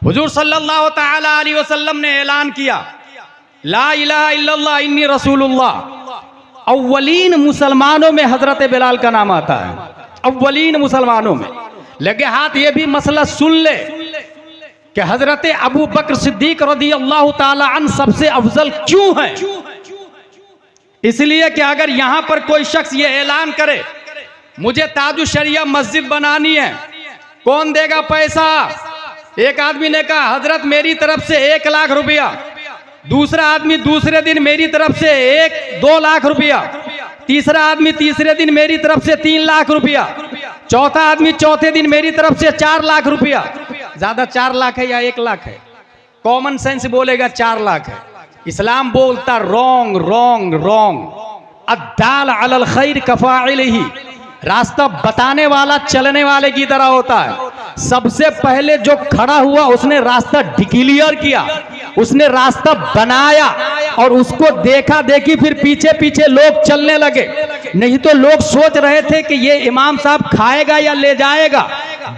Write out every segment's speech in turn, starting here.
हुजूर सल्लल्लाहु ताला अलैहि वसल्लम ने ऐलान किया, ला इलाहा इल्लल्लाह इन्नी रसूलुल्लाह। अव्वलीन मुसलमानों में हजरत बिलाल का नाम आता है, अव्वलीन मुसलमानों में। लगे हाथ ये भी मसला सुन ले कि हजरत अबू बकर सिद्दीक रज़ी अल्लाह ताला अन्हु सबसे अफजल क्यों है। इसलिए कि अगर यहां पर कोई शख्स ये ऐलान करे मुझे ताजु शरिया मस्जिद बनानी है, कौन देगा पैसा? एक आदमी ने कहा हजरत मेरी तरफ से 1 लाख रुपया, दूसरा आदमी दूसरे दिन मेरी तरफ से 2 लाख रुपया, तीसरा आदमी तीसरे दिन मेरी तरफ से 3 लाख रुपया, चौथा आदमी चौथे दिन मेरी तरफ से 4 लाख रुपया। ज्यादा 4 लाख है या 1 लाख है? कॉमन सेंस बोलेगा 4 लाख है। इस्लाम बोलता रॉन्ग रॉन्ग रॉन्ग। अद्दाल अलल खैर कफाइलिही, रास्ता बताने वाला चलने वाले की तरह होता है। सबसे पहले जो खड़ा हुआ उसने रास्ता डिक्लेयर किया, उसने रास्ता बनाया और उसको देखा देखी फिर पीछे पीछे लोग चलने लगे। नहीं तो लोग सोच रहे थे कि ये इमाम साहब खाएगा या ले जाएगा,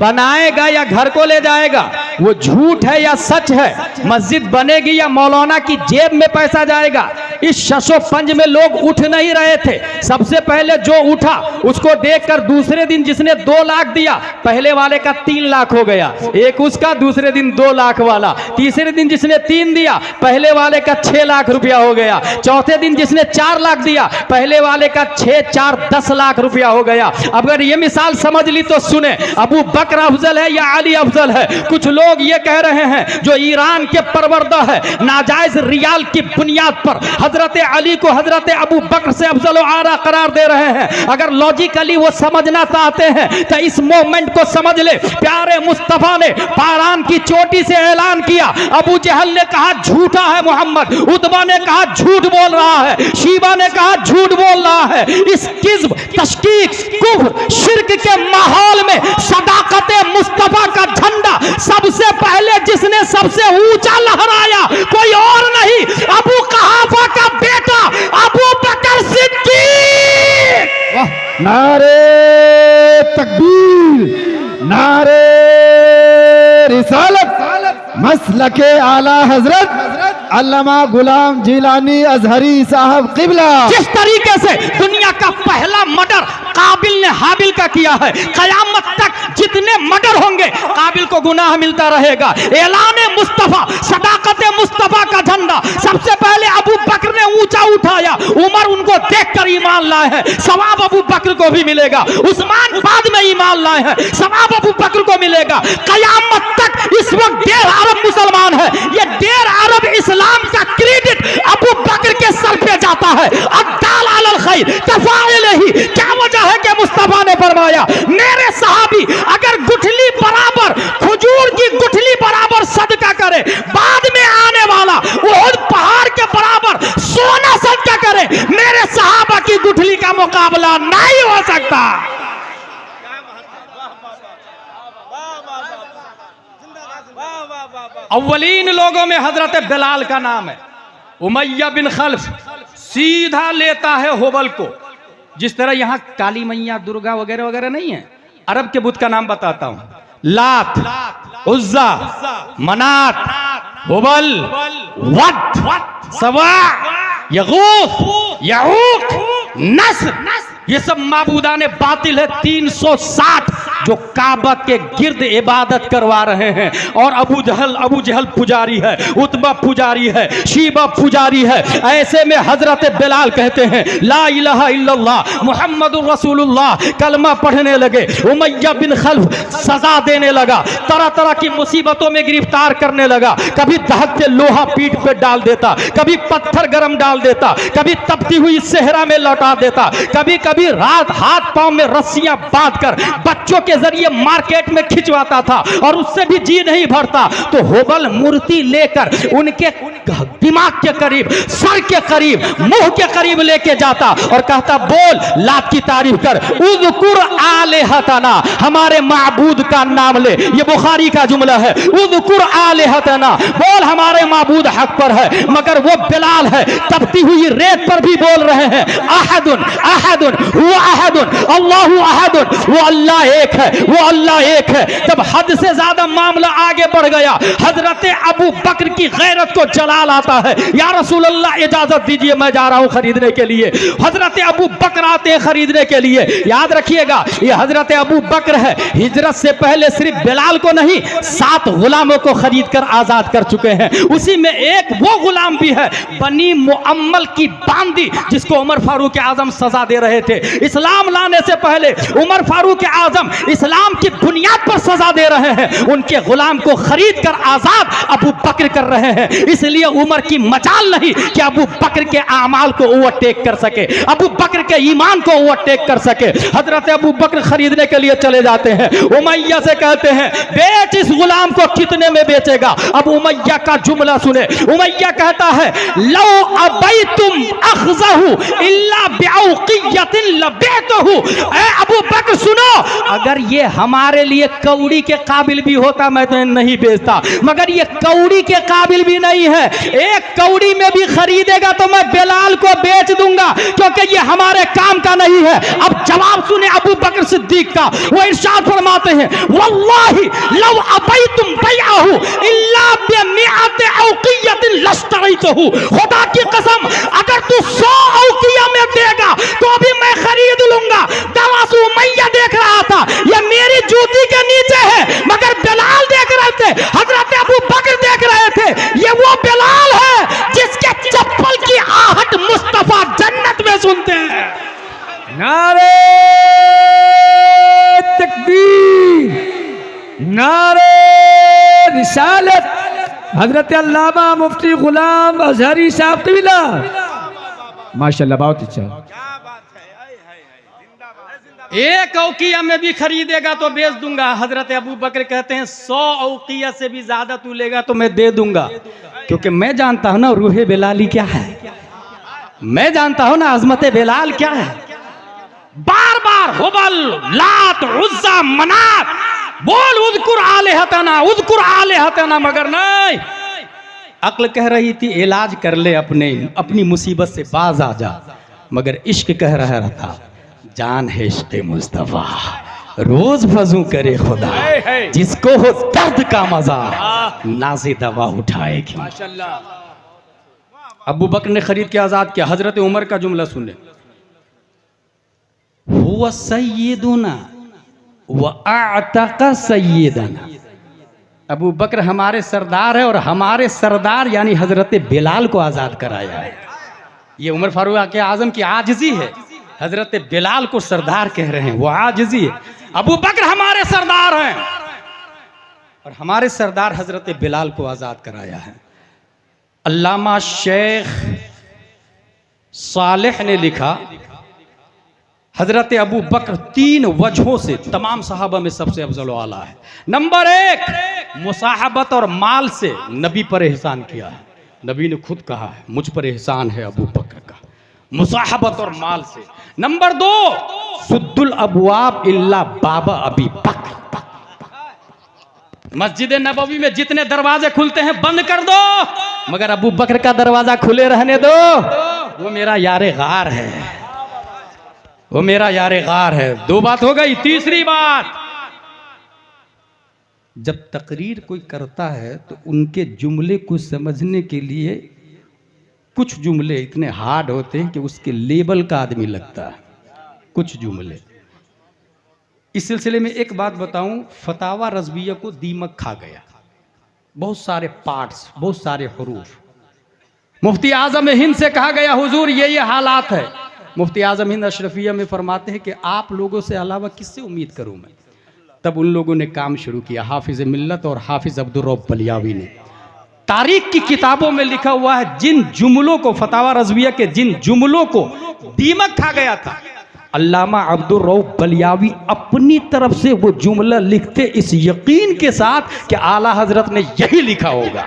बनाएगा या घर को ले जाएगा, वो झूठ है या सच है, मस्जिद बनेगी या मौलाना की जेब में पैसा जाएगा। इस शशो पंज में लोग उठ नहीं रहे थे। सबसे पहले जो उठा उसको देखकर दूसरे दिन जिसने 2 लाख दिया, पहले वाले का 3 लाख हो गया, एक उसका, दूसरे दिन 2 लाख वाला, तीसरे दिन जिसने 3 दिया पहले वाले का 6 लाख रुपया हो गया, चौथे दिन जिसने 4 लाख दिया पहले वाले का 6 4 10 लाख रुपया हो गया। अगर ये मिसाल समझ ली तो सुने, अबू बकर अफजल है या अली अफजल है? कुछ लोग ये कह रहे हैं जो ईरान के परवरदा है, नाजायज रियाल की बुनियाद पर हजरत अली को हजरत अबू बकर से अफजल आला करार दे रहे हैं। अगर लॉजिकली वो समझना चाहते हैं तो इस मोमेंट को समझ ले। प्यारे मुस्तफा ने पारान की चोटी से ऐलान किया, अबू जहल ने कहा झूठा है मोहम्मद, उतबा ने कहा झूठ बोल रहा है, शीबा ने कहा झूठ बोल रहा है। इस किज़्ब, तशकीक, कुफ्र, शिर्क के माहौल में सदाकत मुस्तफा का झंडा सबसे पहले जिसने सबसे ऊंचा लहराया कोई और नहीं, अबू कहाफा का बेटा अबू बकर सिद्दीक। नारे तकबीर, नारे रिसालत, मसलके आला हजरत अल्लामा गुलाम जिलानी अजहरी साहब किबला। जिस तरीके से दुनिया का पहला मर्डर काबिल ने हाबिल का किया है, कयामत तक जितने मर्डर होंगे काबिल को गुनाह मिलता रहेगा। ऐलाने मुस्तफा, सदाकत मुस्तफा का झंडा सबसे पहले अबू बकर ने ऊंचा उठाया, उमर उनको देखकर ईमान लाए हैं, सवाब अबू बकर को भी मिलेगा। उस्मान बाद में ईमान लाए हैं, सवाब अबू बकर को मिलेगा। कयामत तक इस वक्त 1.5 अरब मुसलमान है, ये 1.5 अरब इस्लाम का क्रेडिट अबू बकर के सर पे जाता है। अद्दाल अलल खैर कफाइलिही, क्या वजह है कि मुस्तफा ने फरमाया मेरे सहाबी अगर गुठली बराबर, खजूर की गुठली बराबर सदका करे, बाद में आने वाला उहुद पहाड़ के बराबर सोना सदका करे, मेरे सहाबा की गुठली का मुकाबला नहीं हो सकता। अव्वलीन लोगों में हजरत बिलाल का नाम है। उमैया बिन खल्फ सीधा लेता है होबल को, जिस तरह यहां काली मैया, दुर्गा वगैरह वगैरह नहीं है। अरब के बुत का नाम बताता हूं, लात, उज्जा, मनात, होबल, वद, सवा, यगूस, यऊक, नस्र, ये सब माबूदाने बातिल है 360 जो काबा के गिर्द इबादत करवा रहे हैं। और अबू जहल पुजारी है, उतबा पुजारी है, शीबा पुजारी है। ऐसे में हजरत बिलाल कहते हैं ला इलाहा इल्लल्लाह मुहम्मदुर रसूलुल्लाह, कलमा पढ़ने लगे। उमैया बिन खल्फ सजा देने लगा, तरह तरह की मुसीबतों में गिरफ्तार करने लगा। कभी दहकते लोहा पीठ पे डाल देता, कभी पत्थर गरम डाल देता, कभी तपती हुई सेहरा में लौटा देता, कभी कभी रात हाथ पांव में रस्सियां बांधकर बच्चों के जरिए मार्केट में खिंचवाता था और उससे भी जी नहीं भरता तो होबल मूर्ति लेकर उनके दिमाग के करीब, सर के करीब, मुंह के करीब लेके जाता और कहता बोल लात की तारीफ कर, उज़कुर आलिहतना, हमारे माबूद का नाम ले। ये बुखारी का जुमला है, उज़कुर आलिहतना, बोल हमारे माबूद हक पर है। मगर वो बिलाल है तपती हुई रेत पर भी बोल रहे हैं अहदुन अहदुन हुवा अहदुन अल्लाहु अहदुन, वो अल्लाह एक है है, वो अल्लाह एक है। जब हद से ज्यादा मामला आगे बढ़ गया, हजरत अबू बकर की गैरत को जलाल आता है, या रसूल अल्लाह इजाजत दीजिए मैं जा रहा हूं खरीदने के लिए। हजरत अबू बकर आते हैं खरीदने के लिए। याद रखिएगा ये हजरत अबू बकर है, हिजरत से पहले सिर्फ बिलाल को नहीं 7 गुलामों को खरीद कर आजाद कर चुके हैं। उसी में एक वो गुलाम भी है बनी मुअम्मल की बांदी, जिसको उमर फारूक आजम सजा दे रहे थे। इस्लाम लाने से पहले उमर फारूक आजम इस्लाम की बुनियाद पर सजा दे रहे हैं, उनके गुलाम को खरीद कर आजाद अबू बकर कर रहे हैं। इसलिए उमर की मजाल नहीं कि अबू बकर के आमाल को ओवरटेक कर सके, अबू बकर के ईमान को ओवरटेक कर सके। हजरत अबू बकर खरीदने के लिए चले जाते हैं। उमैया से कहते हैं बेच इस गुलाम को, कितने में बेचेगा? अब उमैया का जुमला सुने। उमैया कहता है लो अबैतुम अखज़हु इल्ला बिऔक़ियतिन लबैतहु। ए अबू बकर सुनो, अगर ये हमारे लिए कौड़ी के काबिल भी होता मैं तो नहीं बेचता, मगर ये कौड़ी के काबिल भी नहीं है। एक कौड़ी में भी खरीदेगा तो मैं बिलाल को बेच दूंगा, क्योंकि ये हमारे काम का नहीं है। अब जवाब सुने अबू बकर सिद्दीक का, वो इरशाद फरमाते हैं वल्लाहि लौ अबैतुम बैअहु इल्ला बिमिअति औक़ियतिन लश्तरैतहु। खुदा की कसम अगर तू 100 औक़िया में देगा तो भी मैं खरीद लूंगा। दरवाज़ उमैया देख रहा था, ये मेरी जूती के नीचे है, मगर बिलाल देख रहे थे, हजरत अबू बकर देख रहे थे, ये वो बिलाल है जिसके चप्पल की आहट मुस्तफा जन्नत में सुनते हैं। नारे तकबीर, नारे रिसालत। हजरत अल्लामा मुफ्ती गुलाम अजहरी साहब क़िबला, माशाल्लाह बहुत अच्छा। एक औकिया में भी खरीदेगा तो बेच दूंगा। हजरत अबू बकर कहते हैं 100 औकिया से भी ज्यादा तू लेगा तो मैं दे दूंगा, क्योंकि मैं जानता हूं ना रूहे बिलाली क्या है, मैं जानता हूं ना अजमत बिलाल क्या है। बार बार हुबल लात उज्जा मनात बोल उज़कुर आलिहतना उज़कुर आलिहतना, मगर नहीं, अक्ल कह रही थी इलाज कर ले अपनी मुसीबत से बाज आ जा, मगर इश्क कह रहा था जान है इश्क़ मुस्तफा रोज वज़ू करे खुदा, जिसको हो दर्द का मजा नाज़े दवा उठाएगी। अबू बकर ने खरीद के आजाद किया। हजरत उमर का जुमला सुने, हुवा सय्यदुना व अअतक़ सय्यदना। अबू बकर हमारे सरदार है और हमारे सरदार यानी हजरत बिलाल को आजाद कराया है। ये उमर फारूक आजम की आजिज़ी है, हजरत बिलाल को सरदार कह रहे हैं, वो आजिज़ी है। अबू बकर हमारे सरदार हैं और हमारे सरदार हजरत बिलाल को आजाद कराया है। अल्लामा शेख सालेह ने लिखा हजरत अबू बकर 3 वजहों से तमाम सहाबा में सबसे अफजल आला है। नंबर 1, मुसाहबत और माल से नबी पर एहसान किया है। नबी ने खुद कहा है मुझ पर एहसान है अबू बकर का, मुसाहबत और माल से। नंबर 2, सुद्दुल अबवाब इल्ला बाबा अबी बकर। मस्जिद नबवी में जितने दरवाजे खुलते हैं बंद कर दो, मगर अबू बकर का दरवाजा खुले रहने दो। वो मेरा यारे गार है, वो मेरा यारे गार है। 2 बात हो गई। तीसरी बात, जब तकरीर कोई करता है तो उनके जुमले को समझने के लिए कुछ जुमले इतने हार्ड होते हैं कि उसके लेवल का आदमी लगता है। कुछ जुमले, इस सिलसिले में एक बात बताऊं, फतावा रज़विया को दीमक खा गया। बहुत सारे पार्ट्स, बहुत सारे हुरूफ। मुफ्ती आज़म हिंद से कहा गया हुजूर ये हालात है। मुफ्ती आज़म हिंद अशरफिया में फरमाते हैं कि आप लोगों से अलावा किससे उम्मीद करूं मैं। तब उन लोगों ने काम शुरू किया, हाफिज मिल्लत और हाफिज अब्दुर रऊफ बलियावी ने। तारीख की किताबों में लिखा हुआ है जिन जुमलों को, फतावा रज़विया के जिन जुमलों को दीमक खा गया था, अल्लामा अब्दुर रऊफ बलियावी अपनी तरफ से वो जुमला लिखते इस यकीन के साथ कि आला हजरत ने यही लिखा होगा,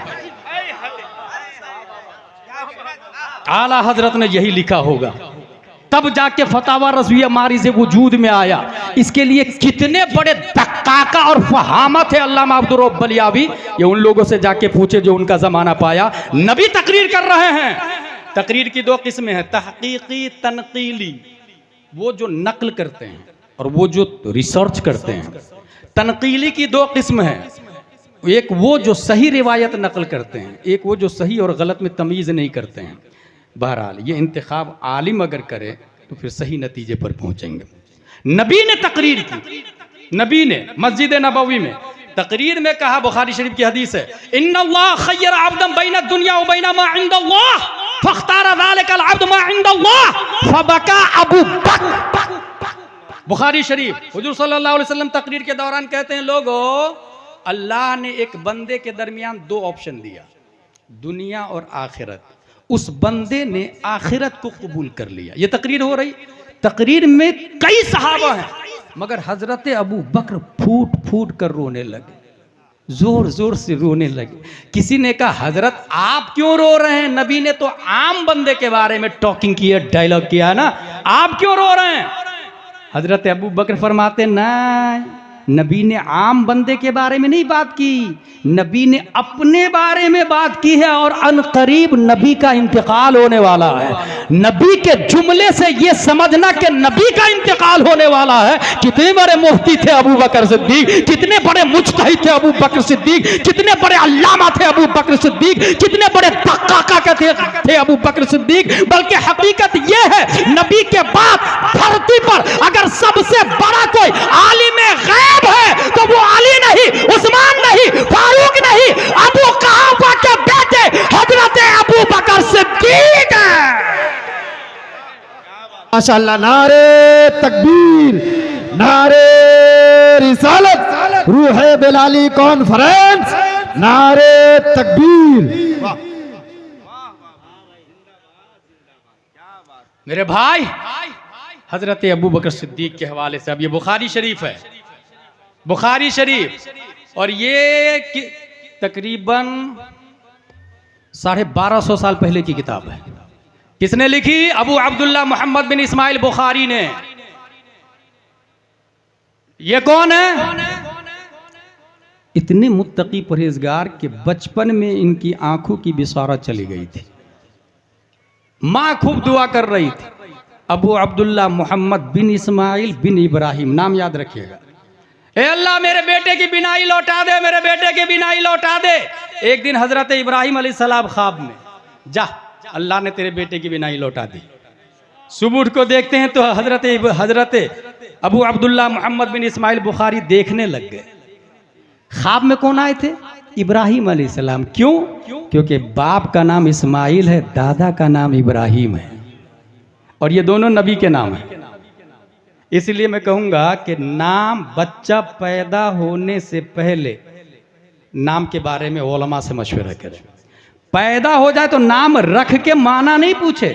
आला हजरत ने यही लिखा होगा। तब जाके फतावा रज़विया मारी से वजूद में आया। इसके लिए कितने बड़े दक्काका और फहामत है अल्लामा अब्दुर रऊफ बलियावी, ये उन लोगों से जाके पूछे जो उनका जमाना पाया। नबी तकरीर कर रहे हैं। तकरीर की 2 किस्में हैं, तहकीकी, तनकीली। वो जो नकल करते हैं, और वो जो रिसर्च करते हैं, तनकीली की दो किस्म है, एक वो जो सही रिवायत नकल करते हैं, एक वो जो सही और गलत में तमीज़ नहीं करते हैं। बहरहाल ये इंतखाब आलिम अगर करे तो फिर सही नतीजे पर पहुंचेंगे। नबी ने तकरीर की, नबी ने मस्जिद नबवी में तकरीर में कहा, बुखारी शरीफ की हदीस है, इन्नल्लाह खय्यर अब्दन बैन दुनिया व बैन मा इंदल्लाह फख्तारा ज़ालिकल अब्द मा इंदल्लाह फबका अबू बकर। बुखारी शरीफ, हुजूर सल्लल्लाहु अलैहि वसल्लम तकरीर के दौरान कहते हैं, लोगों अल्लाह ने एक बंदे के दरमियान दो ऑप्शन दिया, दुनिया और आखिरत। उस बंदे ने आखिरत को कबूल कर लिया। ये तकरीर हो रही, तकरीर में कई सहाबा हैं, मगर हजरत अबू बकर फूट फूट कर रोने लगे, जोर जोर से रोने लगे। किसी ने कहा, हजरत आप क्यों रो रहे हैं? नबी ने तो आम बंदे के बारे में टॉकिंग किया, डायलॉग किया ना, आप क्यों रो रहे हैं? हजरत अबू बकर फरमाते, ना, नबी ने आम बंदे के बारे में नहीं बात की, नबी ने अपने बारे में बात की है, और अनकरीब नबी का इंतकाल होने वाला है। नबी के जुमले से ये समझना कि नबी का इंतकाल होने वाला है। कितने बड़े मुफ्ती थे अबू बकर सिद्दीक, कितने बड़े मुज्तहिद थे अबू बकर सिद्दीक, कितने बड़े अल्लामा थे अबू बकर सिद्दीक, कितने बड़े दक्काका थे अबू बकर सिद्दीक। बल्कि हकीकत ये है, नबी के बाद धरती पर अगर सबसे बड़ा कोई आलिम गैब है तो वो अली नहीं, उस्मान नहीं, फारूक नहीं, अबू कुहाफा के बेटे हजरत अबू बकर सिद्दीक है। माशाअल्लाह, नारे तकबीर, नारे रिसालत, रूह बिलाली कॉन्फ्रेंस, नारे तकबीर। मेरे भाई, हजरत अबू बकर सिद्दीक के हवाले से, अब ये बुखारी शरीफ है, बुखारी शरीफ, और ये तकरीबन 1250 साल पहले की किताब है। किसने लिखी? अबू अब्दुल्ला मोहम्मद बिन इस्माइल बुखारी ने। ये कौन है? इतने मुत्तकी परहेजगार के बचपन में इनकी आंखों की बिसारत चली गई थी, मां खूब दुआ कर रही थी। अबू अब्दुल्ला मोहम्मद बिन इस्माइल बिन इब्राहिम, नाम याद रखिएगा। ए अल्लाह मेरे बेटे की बिनाई लौटा दे, मेरे बेटे की बिनाई लौटा दे। एक दिन हजरत इब्राहिम अलैहिस्सलाम ख्वाब में, जा अल्लाह ने तेरे बेटे की बिनाई लौटा दी। सुबह उठ को देखते हैं तो हजरत अबू अब्दुल्ला मोहम्मद बिन इस्माइल बुखारी देखने लग गए। ख्वाब में कौन आए थे? इब्राहिम अलैहिस्सलाम। क्यों? क्योंकि बाप का नाम इस्माइल है, दादा का नाम इब्राहिम है, और ये दोनों नबी के नाम है। इसलिए मैं कहूँगा कि नाम बच्चा पैदा होने से पहले नाम के बारे में उलमा से मशवरा करें। पैदा हो जाए तो नाम रख के माना नहीं पूछे,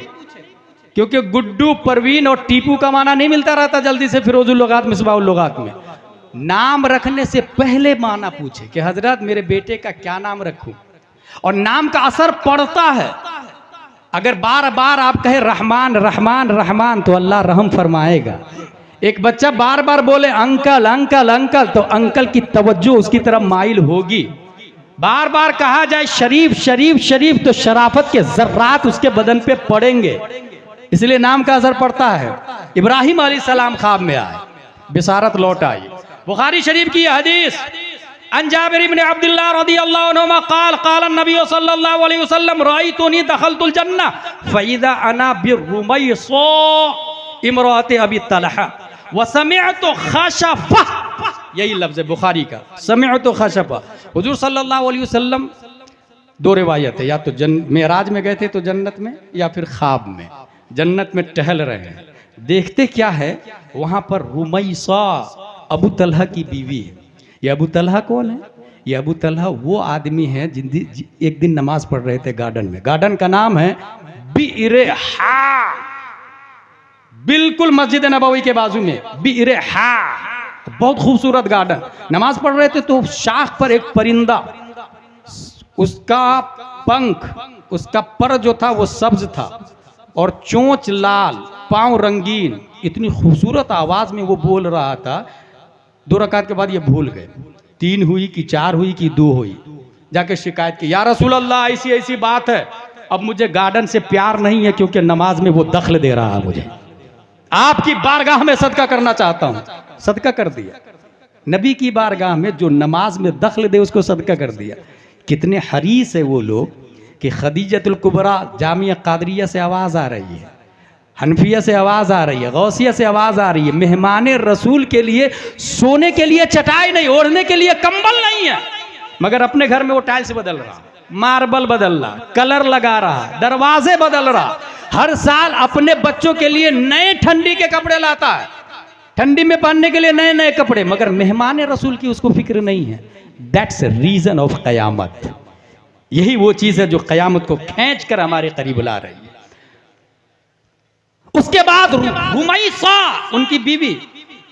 क्योंकि गुड्डू, परवीन और टीपू का माना नहीं मिलता रहता जल्दी से फिरोजुल लुगात, मिसबाहुल लुगात में। नाम रखने से पहले माना पूछे कि हजरत मेरे बेटे का क्या नाम रखूं। और नाम का असर पड़ता है। अगर बार बार आप कहे रहमान रहमान रहमान तो अल्लाह रहम फरमाएगा। एक बच्चा बार बार बोले अंकल अंकल अंकल तो अंकल की तवज्जो उसकी तरफ माइल होगी। बार बार कहा जाए शरीफ शरीफ शरीफ तो शराफत के जर्रात उसके बदन पे पड़ेंगे। इसलिए नाम का असर पड़ता है। इब्राहिम अलैहिस्सलाम ख्वाब में आए, बिसारत लौट आई। बुखारी शरीफ की हदीस, अन जाबिर इब्न अब्दुल्लाह रदियल्लाहु अन्हुमा क़ाल क़ाल नबी सल्लल्लाहु अलैहि वसल्लम रअयतुनी दखलतुल जन्नह फ़इज़ा अना बिरुमैसा इमरात अबी तलहा व समिअतु खशफा। यही लफ्ज़ है बुखारी का, समिअतु खशफा। हुजूर सल्लल्लाहु अलैहि वसल्लम, दो रिवायत है, या तो मेराज में गए थे तो जन्नत में, या फिर ख्वाब में जन्नत में टहल रहे हैं। देखते क्या है, वहां पर रुमैसा अबू तलहा की बीवी है। ये अबू तलहा कौन है? ये अबू तलहा वो आदमी है एक दिन नमाज पढ़ रहे थे गार्डन में। गार्डन का नाम है बिइरे हा, बिल्कुल मस्जिद नबवी के बाजू में बिइरे हा, बहुत खूबसूरत गार्डन। नमाज पढ़ रहे थे तो शाख पर एक परिंदा, उसका पंख, उसका पर जो था वो सब्ज था और चोंच लाल, पांव रंगीन, इतनी खूबसूरत आवाज में वो बोल रहा था। 2 रकात के बाद ये भूल गए, 3 हुई कि 4 हुई कि 2 हुई। जाके शिकायत की, या रसूल अल्लाह ऐसी ऐसी बात है, अब मुझे गार्डन से प्यार नहीं है क्योंकि नमाज में वो दखल दे रहा है मुझे। आपकी बारगाह में सदका करना चाहता हूं, सदका कर दिया। नबी की बारगाह में जो नमाज में दखल दे उसको सदका कर दिया। कितने हरीस है वो लोग कि खदीजतुल कुबरा जामिया कादरिया से आवाज़ आ रही है, हनफिया से आवाज़ आ रही है, गौसिया से आवाज़ आ रही है, मेहमान रसूल के लिए सोने के लिए चटाई नहीं, ओढ़ने के लिए कंबल नहीं है, मगर अपने घर में वो टाइल्स बदल रहा, मार्बल बदल रहा, कलर लगा रहा, दरवाजे बदल रहा, हर साल अपने बच्चों के लिए नए ठंडी के कपड़े लाता है, ठंडी में पहनने के लिए नए नए कपड़े, मगर मेहमान रसूल की उसको फिक्र नहीं है। दैट्स रीजन ऑफ कयामत। यही वो चीज है जो कयामत को खींच कर हमारे करीब ला रही है। उसके बाद रुमैसा उनकी बीवी,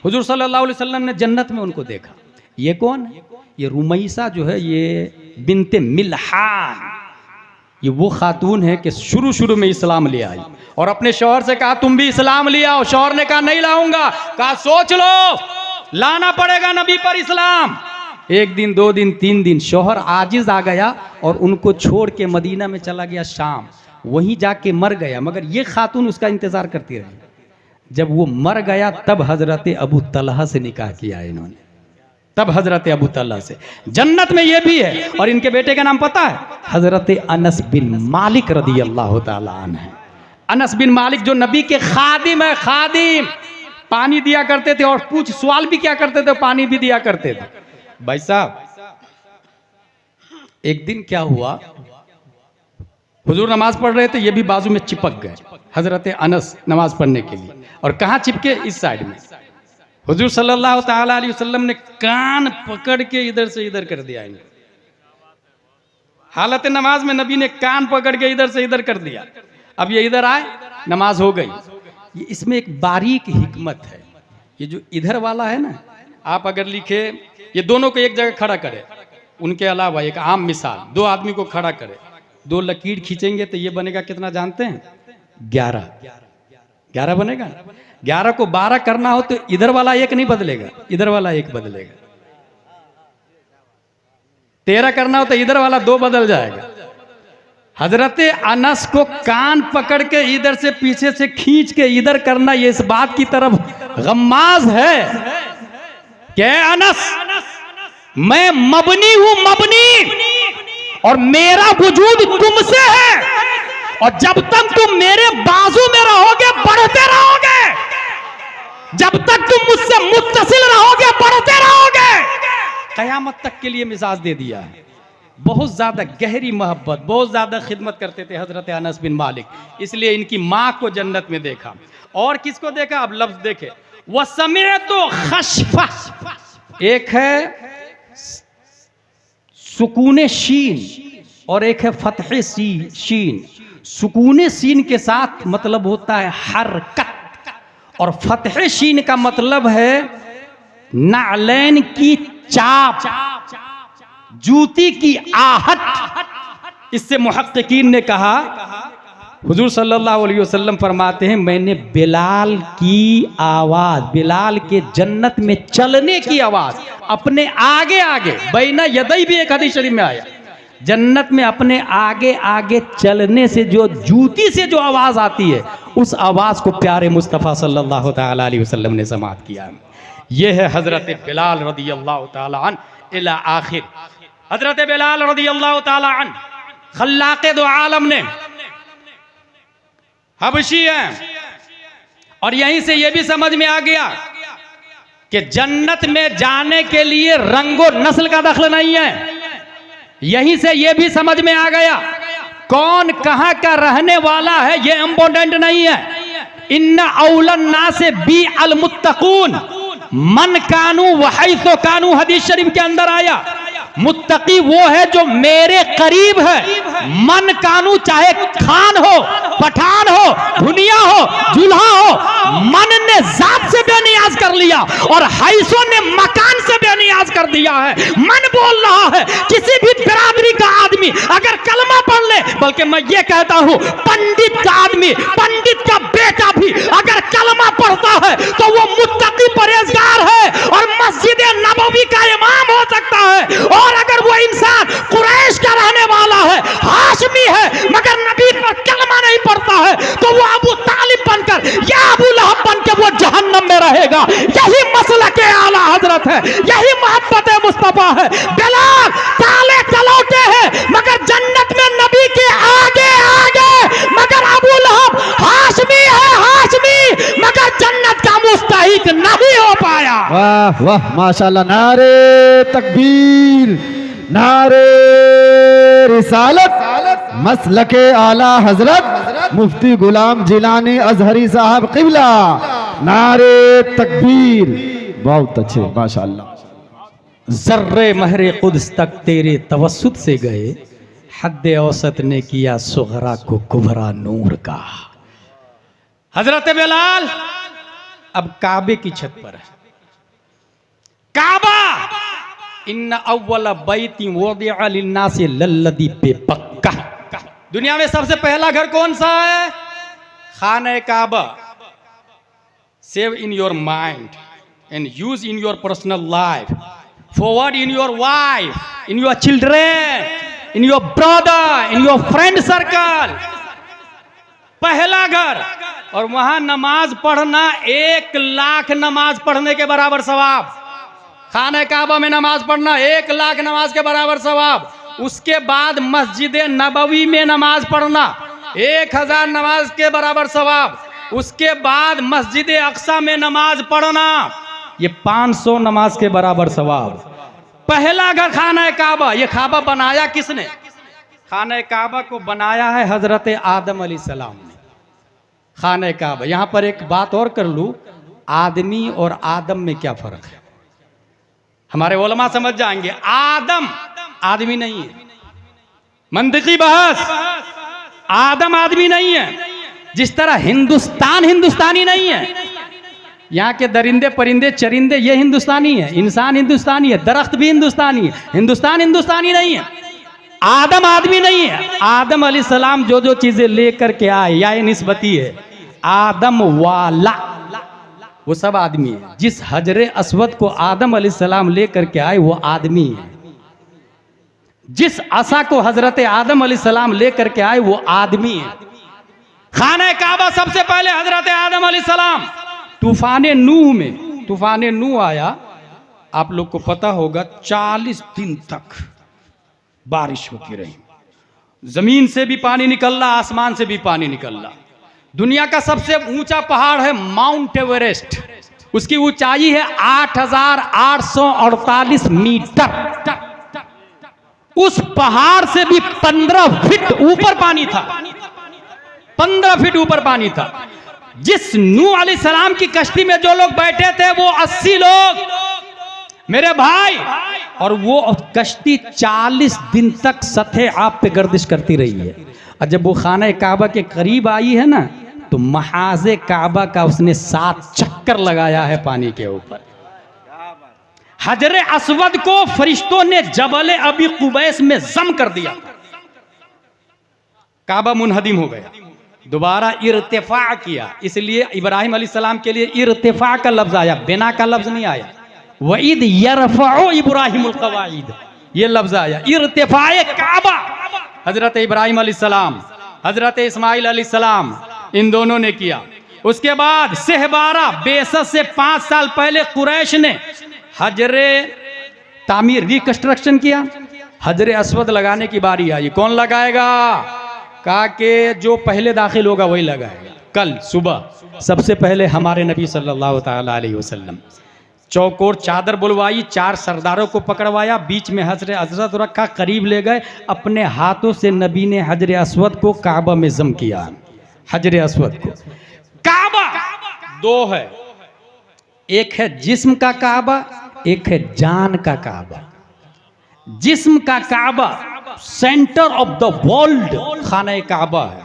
हुजूर सल्लल्लाहु अलैहि वसल्लम ने जन्नत में उनको देखा। ये कौन है? ये रुमैसा जो है ये बिनते मिल्हान, ये वो खातून है कि शुरू में इस्लाम ले आई और अपने शौहर से कहा तुम भी इस्लाम ले आओ। शौहर ने कहा नहीं लाऊंगा। कहा सोच लो, लाना पड़ेगा नबी पर इस्लाम। एक दिन, 2 दिन, 3 दिन, शौहर आजिज आ गया और उनको छोड़ के मदीना में चला गया शाम, वहीं जाके मर गया। मगर ये खातून उसका इंतजार करती रही। जब वो मर गया तब हजरत अबू तलहा से निकाह किया इन्होंने, तब हजरत अबू तलहा से। जन्नत में ये भी है। और इनके बेटे का नाम पता है? हजरत अनस बिन मालिक रदी अल्लाह ताला अन्हु है। अनस बिन मालिक जो नबी के खादिम है, खादिम, पानी दिया करते थे और पूछ सवाल भी क्या करते थे, पानी भी दिया करते थे। भाई साहब, एक दिन क्या हुआ, हुजूर नमाज पढ़ रहे थे, ये भी बाजू में चिपक गए हजरत अनस नमाज पढ़ने के लिए। और कहाँ चिपके? इस साइड में। हुजूर सल्लल्लाहु ताला अलैहि वसल्लम ने कान पकड़ के इधर से इधर कर दिया इन्हें। हालत नमाज में नबी ने कान पकड़ के इधर से इधर कर दिया। अब ये इधर आए, नमाज हो गई। ये इसमें एक बारीक हिकमत है। ये जो इधर वाला है ना, आप अगर लिखे ये दोनों को एक जगह खड़ा करे, उनके अलावा एक आम मिसाल, 2 आदमी को खड़ा करे, 2 लकीर खींचेंगे तो ये बनेगा कितना जानते हैं? 11 बनेगा। 11 को 12 करना हो तो इधर वाला एक नहीं बदलेगा, इधर वाला एक बदलेगा। 13 करना हो तो इधर वाला 2 बदल जाएगा। हजरत अनस को कान पकड़ के इधर से पीछे से खींच के इधर करना, ये इस बात की तरफ गम्माज है कि अनस, मैं मबनी हूं, मबनी, और मेरा वजूद तुमसे है, और जब तक तुम मेरे बाजू में रहोगे बढ़ते रहोगे, जब तक तुम मुझसे मुत्तसिल रहोगे बढ़ते रहोगे। कयामत तक के लिए मिजाज दे दिया है। बहुत ज्यादा गहरी मोहब्बत, बहुत ज्यादा खिदमत करते थे हजरत अनस बिन मालिक, इसलिए इनकी माँ को जन्नत में देखा। और किसको देखा? अब लफ्ज देखे, वह समय तो खशफा, एक है सुकूने शीन और एक है फतह शीन। सुकूने शीन के साथ मतलब होता है हरकत, और फतह शीन का मतलब है नालैन की चाप, जूती की आहट। इससे मुहक्किकीन ने कहा, हुजूर सल्लल्लाहु अलैहि वसल्लम फरमाते हैं, मैंने बिलाल की आवाज, बिलाल के जन्नत में चलने की आवाज अपने आगे आगे, बैना यदई भी एक हदीस शरीफ में आया, जन्नत में अपने आगे आगे चलने से जो जूती से जो आवाज आती है, उस आवाज को प्यारे मुस्तफ़ा सल्लल्लाहु ताला अलैहि वसल्लम ने समाअत किया। यह है हजरत बिलाल रदी अल्लाह ताला अन्हु इला आखिर। हजरत बिलाल रदी अल्लाह ताला अन्हु खल्लाक़े दो आलम ने, हबशी है, और यहीं से यह भी समझ में आ गया कि जन्नत में जाने के लिए रंगो नस्ल का दखल नहीं है। यहीं से यह भी समझ में आ गया कौन कहां का रहने वाला है, यह इंपॉर्टेंट नहीं है। इन्ना औलन नासे बी अल मुत्तकून मन कानू वहैसो कानू, हदीस शरीफ के अंदर आया। मुत्तकी वो है जो मेरे करीब है। मन कानू, चाहे खान हो, पठान हो, दुनिया हो, जुल्हा हो, मन ने जात से बेनियाज कर लिया और हैसो ने मकान से बेनियाज कर दिया है। मन बोल रहा है किसी भी बिरादरी का आदमी अगर कलमा पढ़ ले, बल्कि मैं ये कहता हूं पंडित का आदमी, पंडित का बेटा भी अगर कलमा पढ़ता है तो वो मुत्तकी परहेजगार है और मस्जिद नबवी का इमाम हो सकता है। और अगर वो इंसान कुरैश का रहने वाला है, हाशमी है, मगर नबी पर कलमा नहीं पढ़ता है, तो वो अबू तालिब बनकर या अबू लहब बनकर रहेगा। यही मसलक आला हजरत है, यही मोहब्बत मुस्तफा है। बिलाल काले कलौटे हैं मगर जन्नत में नबी के आगे आगे, मगर अबू लहब हाशमी है, हाशमी मगर जन्नत का मुस्तहिक नहीं हो पाया। वाह वाह माशाल्लाह। नारे तकबीर, नारे रिसालत, मसलके आला हजरत मुफ्ती गुलाम जिलानी अजहरी साहब क़िबला। नारे तकबीर, बहुत अच्छे माशाल्लाह। जर्रे महरे कुद्स तक तेरे तवस्सुत से गए, हद्दे औसत ने किया सुगरा को कुबरा नूर का। हजरत बिलाल अब काबे की छत पर है। काबा इन्न अव्वल बैती वुदिअ लिन्नासि लल्लदी पे पक्का। दुनिया में सबसे पहला घर कौन सा है? खाना काबा। Save in your mind and use in your personal life, forward in your wife, in your children, in your brother, in your friend circle. पहला घर, और वहां नमाज पढ़ना 1 लाख नमाज पढ़ने के बराबर सवाब। खाने काबा में नमाज पढ़ना 1 लाख नमाज के बराबर सवाब। उसके बाद मस्जिद नबवी में नमाज पढ़ना 1000 नमाज के बराबर सवाब। उसके बाद मस्जिद अक्सा में नमाज पढ़ना ये 500 नमाज के बराबर सवाब। पहला घर खाना काबा। ये काबा बनाया किसने? खाना काबा को बनाया है हजरत आदम अलैहिस्सलाम ने। खाना काबा। यहां पर एक बात और कर लूं, आदमी और आदम में क्या फर्क है? हमारे उलमा समझ जाएंगे। आदम आदमी नहीं है, मंतिकी बहस। आदम आदमी नहीं है, जिस तरह हिंदुस्तान हिंदुस्तानी नहीं है। यहाँ के दरिंदे परिंदे चरिंदे ये हिंदुस्तानी है, इंसान हिंदुस्तानी है, दरख्त भी हिंदुस्तानी है। हिंदुस्तान हिंदुस्तानी नहीं है। आदम आदमी नहीं है। आदम अलैहिस्सलाम जो जो चीजें लेकर के आए, या ये निस्बती है, आदम वाला वो सब आदमी है। जिस हजरे अस्वद को आदम अलैहिस्सलाम लेकर के आए वो आदमी है। जिस असा को हजरत आदम अलैहिस्सलाम लेकर के आए वो आदमी है। खाना काबा सबसे पहले हजरत आदम अलैहिस्सलाम तूफान नूह में, तूफान नूह आया, आप लोग को पता होगा 40 दिन तक बारिश होती रही। जमीन से भी पानी निकल रहा, आसमान से भी पानी निकल रहा। दुनिया का सबसे ऊंचा पहाड़ है माउंट एवरेस्ट। उसकी ऊंचाई है 8848 मीटर। उस पहाड़ से भी 15 फीट ऊपर पानी था। 15 फीट ऊपर पानी था। जिस नूह अलैहिस्सलाम की कश्ती में जो लोग बैठे थे वो 80 लोग मेरे भाई, और वो कश्ती 40 दिन तक सतह आप पे गर्दिश करती रही है। और जब वो खाना काबा के करीब आई है ना, तो महाज़े काबा का उसने 7 चक्कर लगाया है पानी के ऊपर। हजरे अस्वद को फरिश्तों ने जबल अबी कुबैस में जम कर दिया। काबा मुनहदिम हो गया। दोबारा इर्तिफा किया, इसलिए इब्राहिम अलैहिस्सलाम के लिए इर्तिफा का लफ्ज आया, बिना का लफ्ज नहीं आया। वईद यरफउ इब्राहिमुल कवाइद, ये लफ्ज आया। इर्तिफाए काबा हजरत इब्राहिम अलैहिस्सलाम, हजरत इस्माइल अलैहिस्सलाम, इन दोनों ने किया। उसके बाद सहबारा बेसत से 5 साल पहले कुरैश ने हजरे तामीर रिकंस्ट्रक्शन किया। हजरे अस्वद लगाने की बारी आई। कौन लगाएगा? कहा कि जो पहले दाखिल होगा वही लगाएगा। कल सुबह सबसे पहले हमारे नबी सल्लल्लाहु ताला अलैहि वसल्लम चौकोर चादर बुलवाई, 4 सरदारों को पकड़वाया, बीच में हजरे अस्वद रखा, करीब ले गए। अपने हाथों से नबी ने हजरे अस्वद को काबा में जम किया। हजरे अस्वद को। काबा 2 है, एक है जिस्म का काबा, एक है जान का काबा। जिस्म का काबा सेंटर ऑफ द वर्ल्ड खाना काबा है,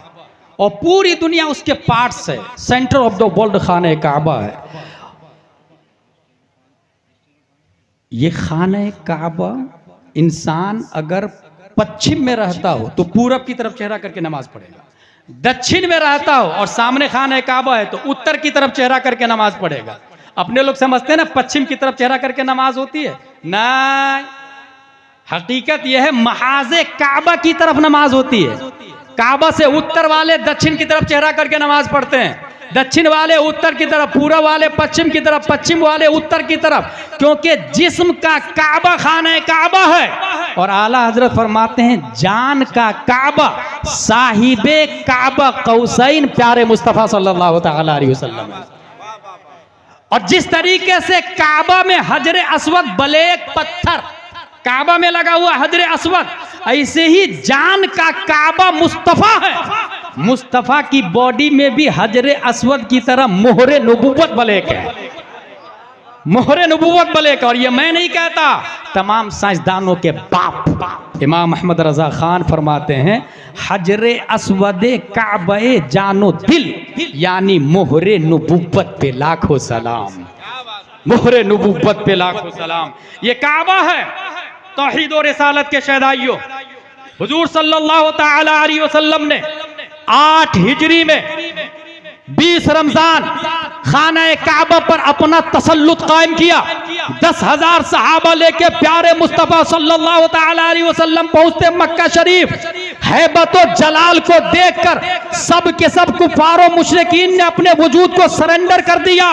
और पूरी दुनिया उसके पार्ट्स है। सेंटर ऑफ द वर्ल्ड खाना काबा है। ये खाना काबा इंसान अगर पश्चिम में रहता हो तो पूरब की तरफ चेहरा करके नमाज पढ़ेगा, दक्षिण में रहता हो और सामने खाना काबा है तो उत्तर की तरफ चेहरा करके नमाज पढ़ेगा। अपने लोग समझते हैं ना पश्चिम की तरफ चेहरा करके नमाज होती है, नहीं, हकीकत यह है महाज़े काबा की तरफ नमाज होती है। काबा से उत्तर वाले दक्षिण की तरफ चेहरा करके नमाज पढ़ते हैं। दक्षिण वाले उत्तर की तरफ, पूर्व वाले पश्चिम की तरफ, पश्चिम वाले उत्तर की तरफ, क्योंकि जिस्म का काबा खाना काबा है। और आला हजरत फरमाते हैं जान का काबा साहिबे काबा कौसैन प्यारे मुस्तफ़ा सल्लल्लाहु तआला अलैहि वसल्लम। और जिस तरीके से काबा में हजरे अस्वद ब्लैक पत्थर काबा में लगा हुआ हजरे अस्वद, ऐसे ही जान का काबा मुस्तफा है। मुस्तफा की बॉडी में भी हजरे अस्वद की तरह मोहरे नबूवत ब्लैक है, मोहरे नबूवत ब्लैक। और ये मैं नहीं कहता, तमाम साइंसदानों के बाप इमाम अहमद रजा खान फरमाते हैं हजरे अस्वदे काबे जानो दिल, यानी मोहरे नबूवत पे लाखों सलाम, मोहरे नबूवत पे लाखों सलाम। ये काबा है तौहीद और रिसालत के शहदाइयों। हुजूर सल्लल्लाहु तआला अलैहि वसल्लम ने 8 हिजरी में 20 रमजान खाना काबा पर अपना तसल्लुत कायम किया। 10,000 सहाबा लेके प्यारे मुस्तफा सल्लल्लाहु तआला अलैहि वसल्लम पहुंचते मक्का शरीफ। हैबत और जलाल को देखकर सब के सब कुफारों मुशरिकीन ने अपने वजूद को सरेंडर कर दिया।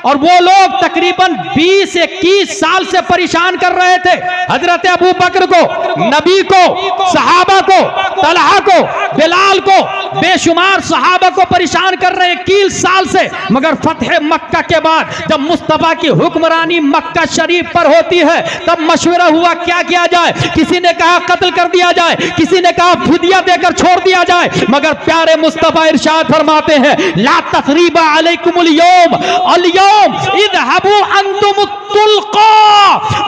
और वो लोग तकरीबन 20-21 साल से परेशान कर रहे थे हजरत अबू बकर को, नबी को, सहाबा को, तलहा को, बिलाल को, बेशुमार सहाबा को परेशान कर रहे 21 साल से। मगर फतह मक्का के बाद जब मुस्तफा की हुक्मरानी मक्का शरीफ पर होती है तब मशवरा हुआ क्या किया जाए। किसी ने कहा कत्ल कर दिया जाए, किसी ने कहा फिदिया देकर छोड़ दिया जाए। मगर प्यारे मुस्तफा इरशाद फरमाते हैं ला तसरीबा अलैकुमुल यौम अल-यौम इज़हबू अंतुम तुल्का।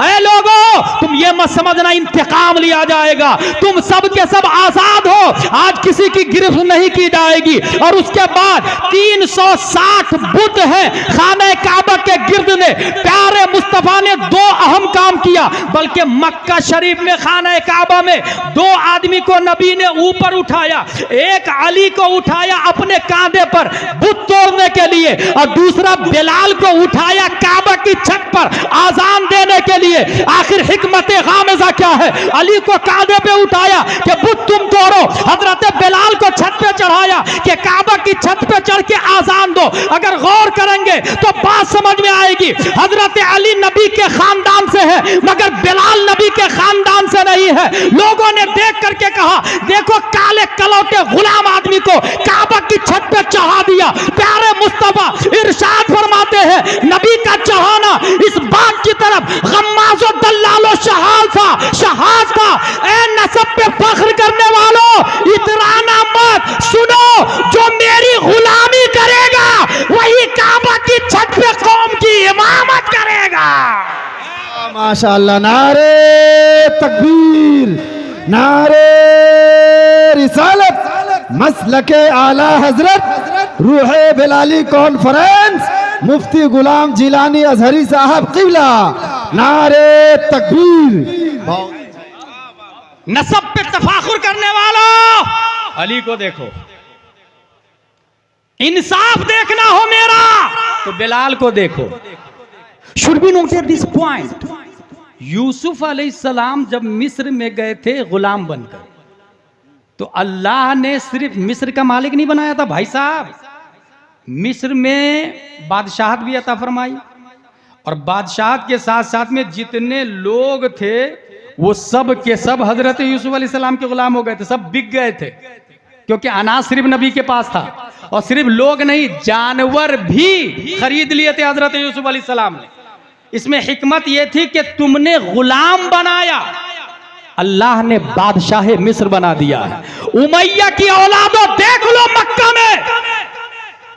ऐ लोगों, तुम ये मत समझना इंतकाम लिया जाएगा, तुम सब के सब आजाद हो, आज किसी की गिरफ्त नहीं की जाएगी। और उसके बाद 360 बुत हैं खाने काबा के गिर्द ने। प्यारे मुस्तफा ने 2 अहम काम किया, बल्कि मक्का शरीफ में खाने काबा में 2 आदमी को नबी ने ऊपर उठाया। एक अली को उठाया अपने कांधे पर बुत तोड़ने के लिए, और दूसरा बिलाल को उठाया काबा की छत पर आजान देने के लिए। आखिर हिकमत गामिज़ा क्या है? अली को कांधे पे उठाया कि बुत तुम तोड़ो, हजरत बिलाल को छत पे चढ़ाया कि काबा की छत पे चढ़ के आजान दो। अगर गौर करेंगे तो बात समझ में आएगी। हजरत अली नबी के खानदान से है, मगर बिलाल नबी के खानदान से नहीं है। लोगों ने देख करके कहा देखो काले कलौटे गुलाम आदमी को काबा की छत पे चढ़ा दिया। प्यारे मुस्तफा इरशाद फरमाते हैं नबी का चढ़ाना इस बात की तरफ गम्माज़ो दल्लालो शहाद था। ए नसब पे फख्र करने वालों, इतराना मत, सुनो जो मेरी गुलामी करेगा वही काबा की छत पे कौम की इमामत करेगा। माशाअल्लाह, नारे तकबीर, नारे रिसालत, मसलके आला हजरत रूहे बिलाली कॉन्फ्रेंस, मुफ्ती गुलाम जिलानी अजहरी साहब किबला, नारे तकबीर। नसब पे तफाखुर करने वालों, अली को देखो। इंसाफ देखना हो मेरा तो बिलाल को देखो। Should be noted this point. Yusuf अलैहिस्सलाम जब मिस्र में गए थे गुलाम बनकर, तो अल्लाह ने सिर्फ मिस्र का मालिक नहीं बनाया था भाई साहब, मिस्र में बादशाहत भी अता फरमाई। और बादशाहत के साथ साथ में जितने लोग थे वो सब के सब हजरत यूसुफ अलैहिस्सलाम के गुलाम हो गए थे, सब बिक गए थे, क्योंकि अनाज सिर्फ नबी के पास था। और सिर्फ लोग नहीं, जानवर भी खरीद लिए थे हजरत यूसुफ अलैहिस्सलाम ने। इसमें हिकमत यह थी कि तुमने गुलाम बनाया, अल्लाह ने बादशाह मिस्र बना दिया है। उमैया की औलादों देख लो, मक्का में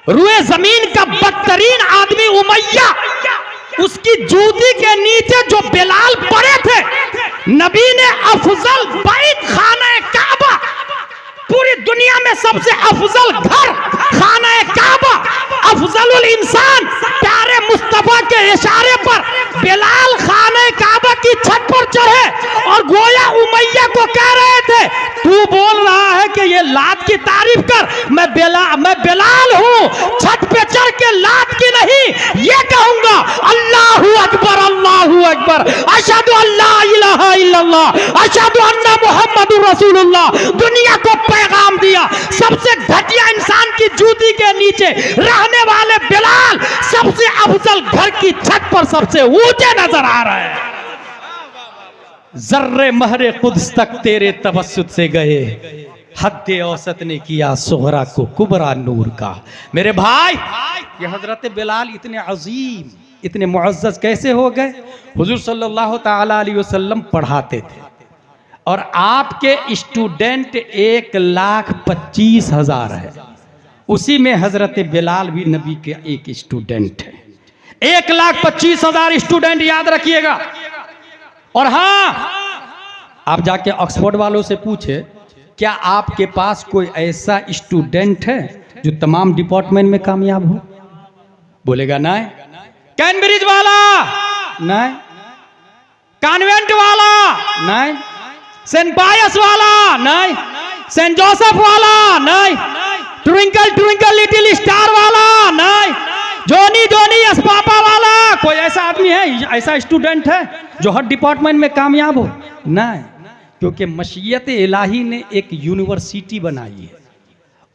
रुए जमीन का बदतरीन आदमी उमैया, उसकी जूती के नीचे जो बिलाल पड़े थे, नबी ने अफजल बैत खाना काबा, पूरी दुनिया में सबसे अफजल घर खाना काबा, अफजलुल इंसान, प्यारे मुस्तफा के इशारे पर बिलाल खाने काबा की छत पर चढ़े और गोया उमैया को कह रहे थे तू बोल रहा है कि ये लात की तारीफ कर, मैं बिलाल हूं, छत पे चढ़ के लात की नहीं, ये कहूंगा अल्लाहू अकबर, अल्लाहू अकबर, अशहदु अल्ला इलाहा इल्लल्लाह, अशहदु अन्ना मुहम्मदुर रसूलुल्लाह। दुनिया को पैगाम दिया। सबसे घटिया इंसान की जूती के नीचे रहने वाले बिलाल सबसे अफजल घर की छत पर सबसे ऊंचे नजर आ रहे हैं। जर्रे महरे कुद्स तक तेरे तवस्सुत से गए, हद्दे औसत ने किया सुगरा को कुबरा नूर का। मेरे भाई, ये हजरत बिलाल इतने अजीम, इतने मुअज़्ज़ज़ कैसे हो गए? हुजूर सल्लल्लाहु ताला अलैहि वसल्लम पढ़ाते थे और आपके स्टूडेंट 1,25,000 है, उसी में हजरत बिलाल भी नबी के एक स्टूडेंट है। 1,25,000 स्टूडेंट, याद रखिएगा। और हाँ, आप जाके ऑक्सफोर्ड वालों से पूछे, क्या आपके पास कोई ऐसा स्टूडेंट है जो तमाम डिपार्टमेंट में कामयाब हो? बोलेगा नहीं। कैम्ब्रिज वाला नहीं, कॉन्वेंट वाला नहीं, सेंट पायस वाला नहीं, सेंट जोसेफ वाला नहीं, ट्विंकल ट्विंकल लिटिल स्टार वाला नहीं, जोनी जोनी अस्पापा वाला। कोई ऐसा आदमी है, ऐसा स्टूडेंट है जो हर डिपार्टमेंट में कामयाब हो? नहीं, क्योंकि मशीयत इलाही ने एक यूनिवर्सिटी बनाई है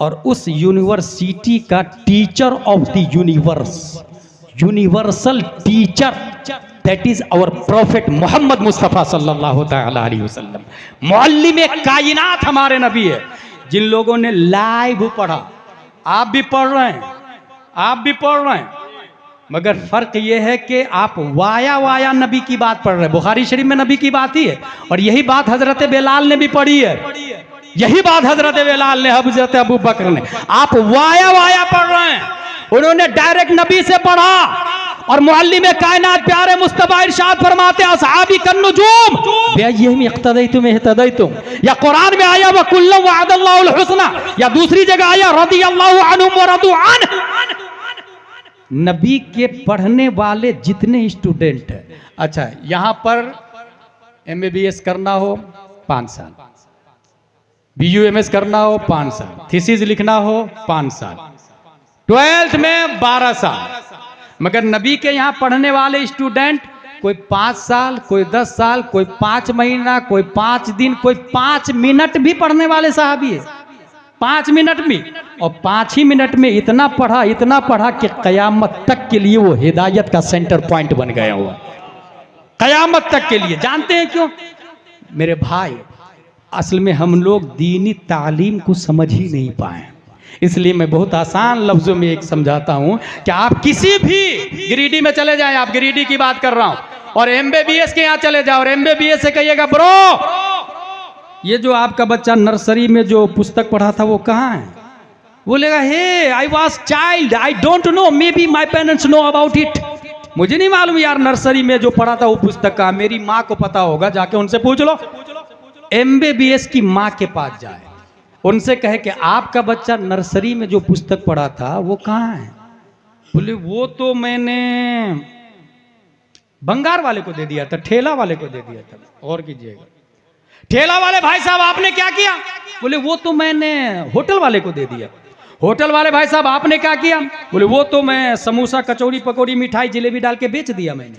और उस यूनिवर्सिटी का teacher of the universe, universal teacher, that is our prophet Muhammad Mustafa सल्लल्लाहु ताला अलैहि वसल्लम। मुअल्लिम कायनात हमारे नबी है, जिन लोगों ने लाइव पढ़ा। आप भी पढ़ रहे हैं, आप भी पढ़ रहे हैं, मगर फर्क यह है कि आप वाया वाया नबी की बात पढ़ रहे हैं। बुखारी शरीफ में नबी की बात ही है, और यही बात हजरत बिलाल ने भी पढ़ी है, यही बात हजरत बिलाल ने, हजरत अबू बकर ने। आप वाया वाया पढ़ रहे हैं, उन्होंने डायरेक्ट नबी से पढ़ा। और मुअल्लिम कायनात प्यारे मुस्तफा इरशाद फरमाते हैं, असहाबी कन्नुजूम बिअय्यिहिम इक्तदैतुम इहतदैतुम। या कुरान में आया व कुल्लुम वअदल्लाहुल हुस्ना, या दूसरी जगह आया रदियल्लाहु अन्हुम व रदू अन्हु। नबी के पढ़ने वाले जितने स्टूडेंट हैं, अच्छा यहां पर MBBS करना हो 5 साल, BUMS करना हो 5 साल, थीसिस लिखना हो 5 साल, 12th में 12 साल। मगर नबी के यहाँ पढ़ने वाले स्टूडेंट कोई 5 साल, कोई 10 साल, कोई 5 महीना, कोई 5 दिन, कोई 5 मिनट भी पढ़ने वाले साहबी है। 5 मिनट में, और 5 ही मिनट में इतना पढ़ा कि कयामत तक के लिए वो हिदायत का सेंटर पॉइंट बन गया हुआ, कयामत तक के लिए। जानते हैं क्यों मेरे भाई? असल में हम लोग दीनी तालीम को समझ ही नहीं पाए, इसलिए मैं बहुत आसान लफ्जों में एक समझाता हूं कि आप किसी भी गिरिडीह में चले जाएं, आप गिरिडीह की बात कर रहा हूं, और MBBS के यहाँ चले जाओ और MBBS से कहिएगा, ब्रो ये जो आपका बच्चा नर्सरी में जो पुस्तक पढ़ा था वो कहाँ है? बोलेगा, hey I was child, I don't know, may be my parents know about it. मुझे नहीं मालूम यार नर्सरी में जो पढ़ा था वो पुस्तक कहाँ, मेरी माँ को पता होगा, जाके उनसे पूछ लो। MBBS की माँ के पास जाए, उनसे कहे कि आपका बच्चा नर्सरी में जो पुस्तक पढ़ा था वो कहाँ है? बोले वो तो मैंने भंगार वाले को दे दिया था, ठेला वाले को दे दिया था। और कीजिएगा, ठेला वाले भाई साहब आपने क्या किया? बोले वो तो मैंने होटल वाले को दे दिया। होटल वाले भाई साहब आपने क्या किया? बोले वो तो मैं समोसा कचौड़ी पकौड़ी मिठाई जिलेबी डाल के बेच दिया मैंने।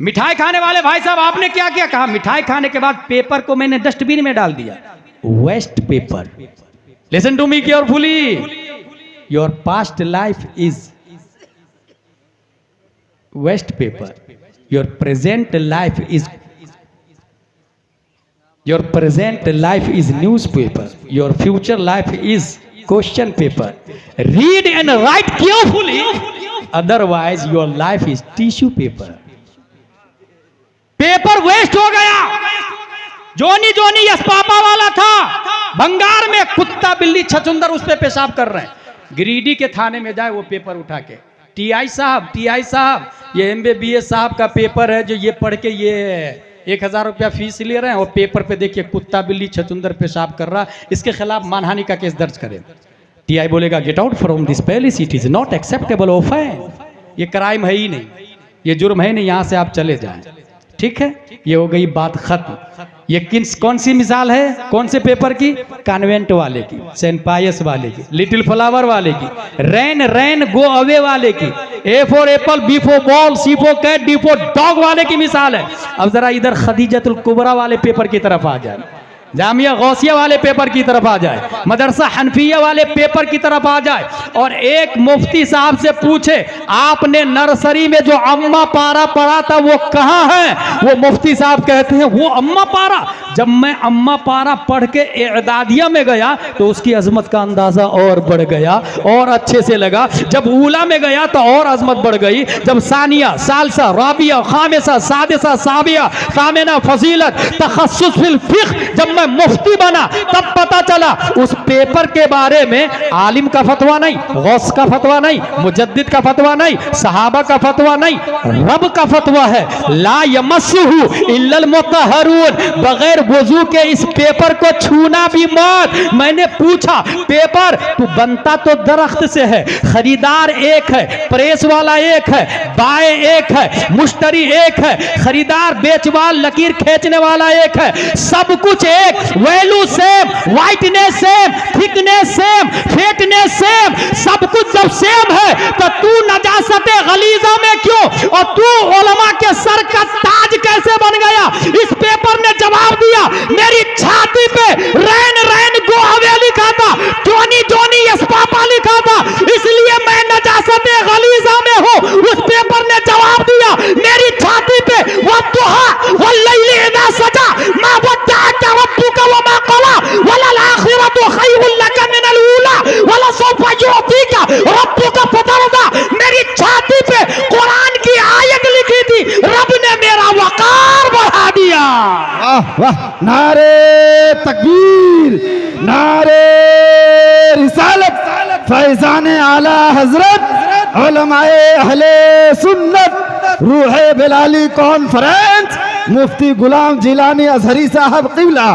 मिठाई खाने वाले भाई साहब आपने क्या किया? कहा मिठाई खाने के बाद पेपर को मैंने डस्टबिन में डाल दिया, waste paper. Listen to me carefully, your past life is waste paper, your present life is Your present life is newspaper. Your future life is question paper. Read and write carefully. Otherwise, your life is tissue paper. Paper waste हो गया। जोनी जोनी अस्पापा वाला था, भंगार में कुत्ता बिल्ली छचुंदर उस पे पेशाब कर रहे हैं। गिरिडीह के थाने में जाए वो पेपर उठा के, TI साहब ये MBBS साहब का पेपर है जो ये पढ़ के ये 1000 रुपया फीस ले रहे हैं, और पेपर पे देखिए कुत्ता बिल्ली छचुंदर पेशाब कर रहा, इसके खिलाफ मानहानि का केस दर्ज करें। TI बोलेगा, get out from this palace, it is not acceptable offence. ये क्राइम है ही नहीं, ये जुर्म है नहीं, यहाँ से आप चले जाएं। ठीक है, ये हो गई बात खत्म। ये कौन सी मिसाल है, कौन से पेपर की? कॉन्वेंट वाले की, सेंट पायस वाले की, लिटिल फ्लावर वाले की, रैन रैन गो अवे वाले की, A for apple, B for ball, C for cat, D for dog वाले की मिसाल है। अब जरा इधर खदीजतुल कुबरा वाले पेपर की तरफ आ जाए, जामिया गौसिया वाले पेपर की तरफ आ जाए, मदरसा हनफिया वाले पेपर की तरफ आ जाए और एक मुफ्ती साहब से पूछे आपने नर्सरी में जो अम्मा पारा पढ़ा था वो कहाँ है? वो मुफ्ती साहब कहते हैं वो अम्मा पारा, जब मैं अम्मा पारा पढ़ के एदादिया में गया तो उसकी अजमत का अंदाजा और बढ़ गया और अच्छे से लगा। जब ऊला में गया तो और अजमत बढ़ गई। जब सानिया, सालसा, राबिया, खामिसा, सादिसा, साबिया, सामिना, फजीलत, तखस्सुस फिल फिक्ह, जब मैं मुफ्ती बना तब पता चला उस पेपर के बारे में आलिम का फतवा नहीं, गौस का फतवा नहीं, मुजद्दिद का फतवा नहीं, सहाबा का फतवा नहीं, रब का फतवा है। ला यमस्सुहु इल्लल मुतहहरून, बगैर वजू के इस पेपर को छूना भी मत। मैंने पूछा पेपर तू बनता तो दरख्त से है, खरीदार एक है, प्रेस वाला एक है, बाय एक है, मुश्तरी एक है, खरीदार बेचवाल लकीर खींचने वाला एक है, सब कुछ एक, value same, whiteness same, thickness same, fatness same, सब कुछ जब सेम है तो तू नजासते गलीजा में क्यों और तू उलमा के सर का ताज कैसे बन गया? इस पेपर ने जवाब दिया, मेरी छाती पे रैन रैन गो अवे लिखा था, जोनी जोनी यस पापा लिखा था, इसलिए मैं नजासते गलीजा में हूं। उस पेपर ने जवाब दिया, मेरी छाती पे वद्दुहा वल्लैलि इज़ा सजा मा वद्दअका रब्बुका वमा क़ला वलल आखिरतु खैरुल लका मिनल ऊला वलसौफा युअतीका रब्बुका फतरदा। मेरी छाती पे कुरान की आयत लिखी थी, रब ने मेरा वकार बढ़ा दिया। वाह वाह, नारे तकबीर, नारे रिसालत, फैजान आला हजरत, उलमाए अहले सुन्नत, रूहे बिलाली कॉन्फ्रेंस, मुफ्ती गुलाम जिलानी अजहरी साहब क़िबला।